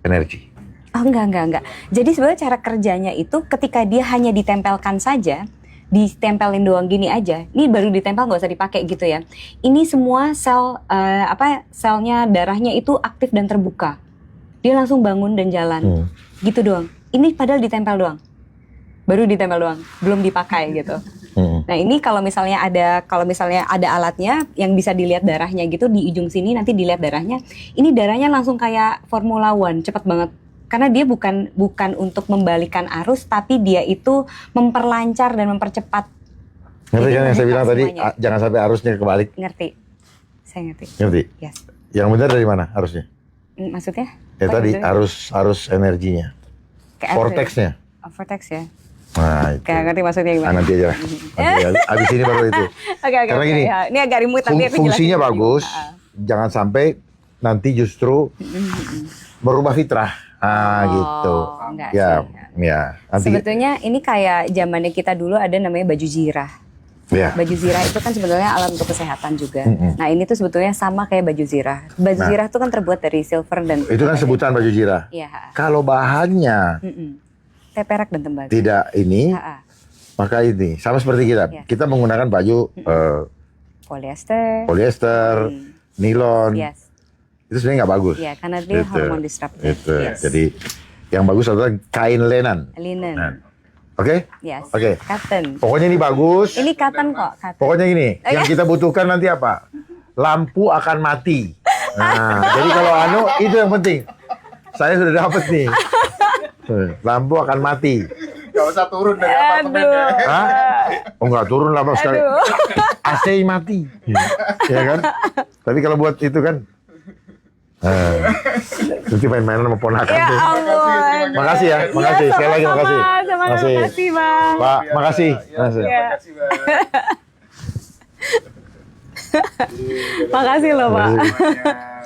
energi. Oh enggak. Jadi sebenarnya cara kerjanya itu ketika dia hanya ditempelkan saja. Ditempelin doang gini aja. Ini baru ditempel nggak usah dipakai gitu ya. Ini semua sel selnya darahnya itu aktif dan terbuka. Dia langsung bangun dan jalan. Gitu doang. Ini padahal ditempel doang. Baru ditempel doang, belum dipakai gitu. Nah, ini kalau misalnya ada alatnya yang bisa dilihat darahnya gitu di ujung sini nanti dilihat darahnya. Ini darahnya langsung kayak Formula One, cepet banget. Karena dia bukan untuk membalikan arus, tapi dia itu memperlancar dan mempercepat. Ngerti kan yang saya bilang tadi, semuanya. jangan sampai arusnya kebalik. Ngerti, saya ngerti. Ngerti? Yes. Yang benar dari mana arusnya? Maksudnya? Ya Apa tadi itu? arus energinya, Kayak vortexnya. Oh, vortex ya. Nah itu. Kayak ngerti maksudnya gimana? Nanti aja lah. Abis ini baru itu. Oke. Karena gini, Ya. Ini agak rimut tapi aku fungsinya jelasin bagus. juga. Jangan sampai nanti justru merubah fitrah. Gitu. Enggak Ya, sih. ya. Nanti, Sebetulnya ini kayak zamannya kita dulu ada namanya baju zirah. ya. Baju zirah itu kan sebetulnya alat untuk kesehatan juga. Nah ini tuh sebetulnya sama kayak baju zirah. Baju zirah itu kan terbuat dari silver dan Itu kan sebutan baju zirah. Iya. Kalau bahannya Teperak dan tembaga. tidak ini, Ha-ha. maka ini sama seperti kita. Ya. Kita menggunakan baju Polyester. polyester, nilon. Yes. Itu sebenarnya nggak bagus. Iya, karena dia Gitu. hormon disruptor. Gitu. Yes. Jadi yang bagus adalah kain lenan. Linen. Nah, Oke? Yes. Oke. Cotton. Pokoknya ini bagus. Ini cotton kok, cotton. Pokoknya gini, Oh, yang ya? kita butuhkan nanti apa? Lampu akan mati. Nah, jadi kalau itu yang penting. Saya sudah dapat nih. Lampu akan mati. Gak usah turun dari apartemen ya. Hah? Oh enggak turun lah Bos, sekali. Aduh. AC mati. Ya kan? Tapi kalau buat itu kan nanti main-mainan sama ponakan Ya tuh. ampun. Makasih ya, makasih. Sekali lagi makasih. Sama-sama, makasih Bang. Pak, makasih. Makasih. Ya. Makasih, Bang. Makasih loh Pak. Semuanya.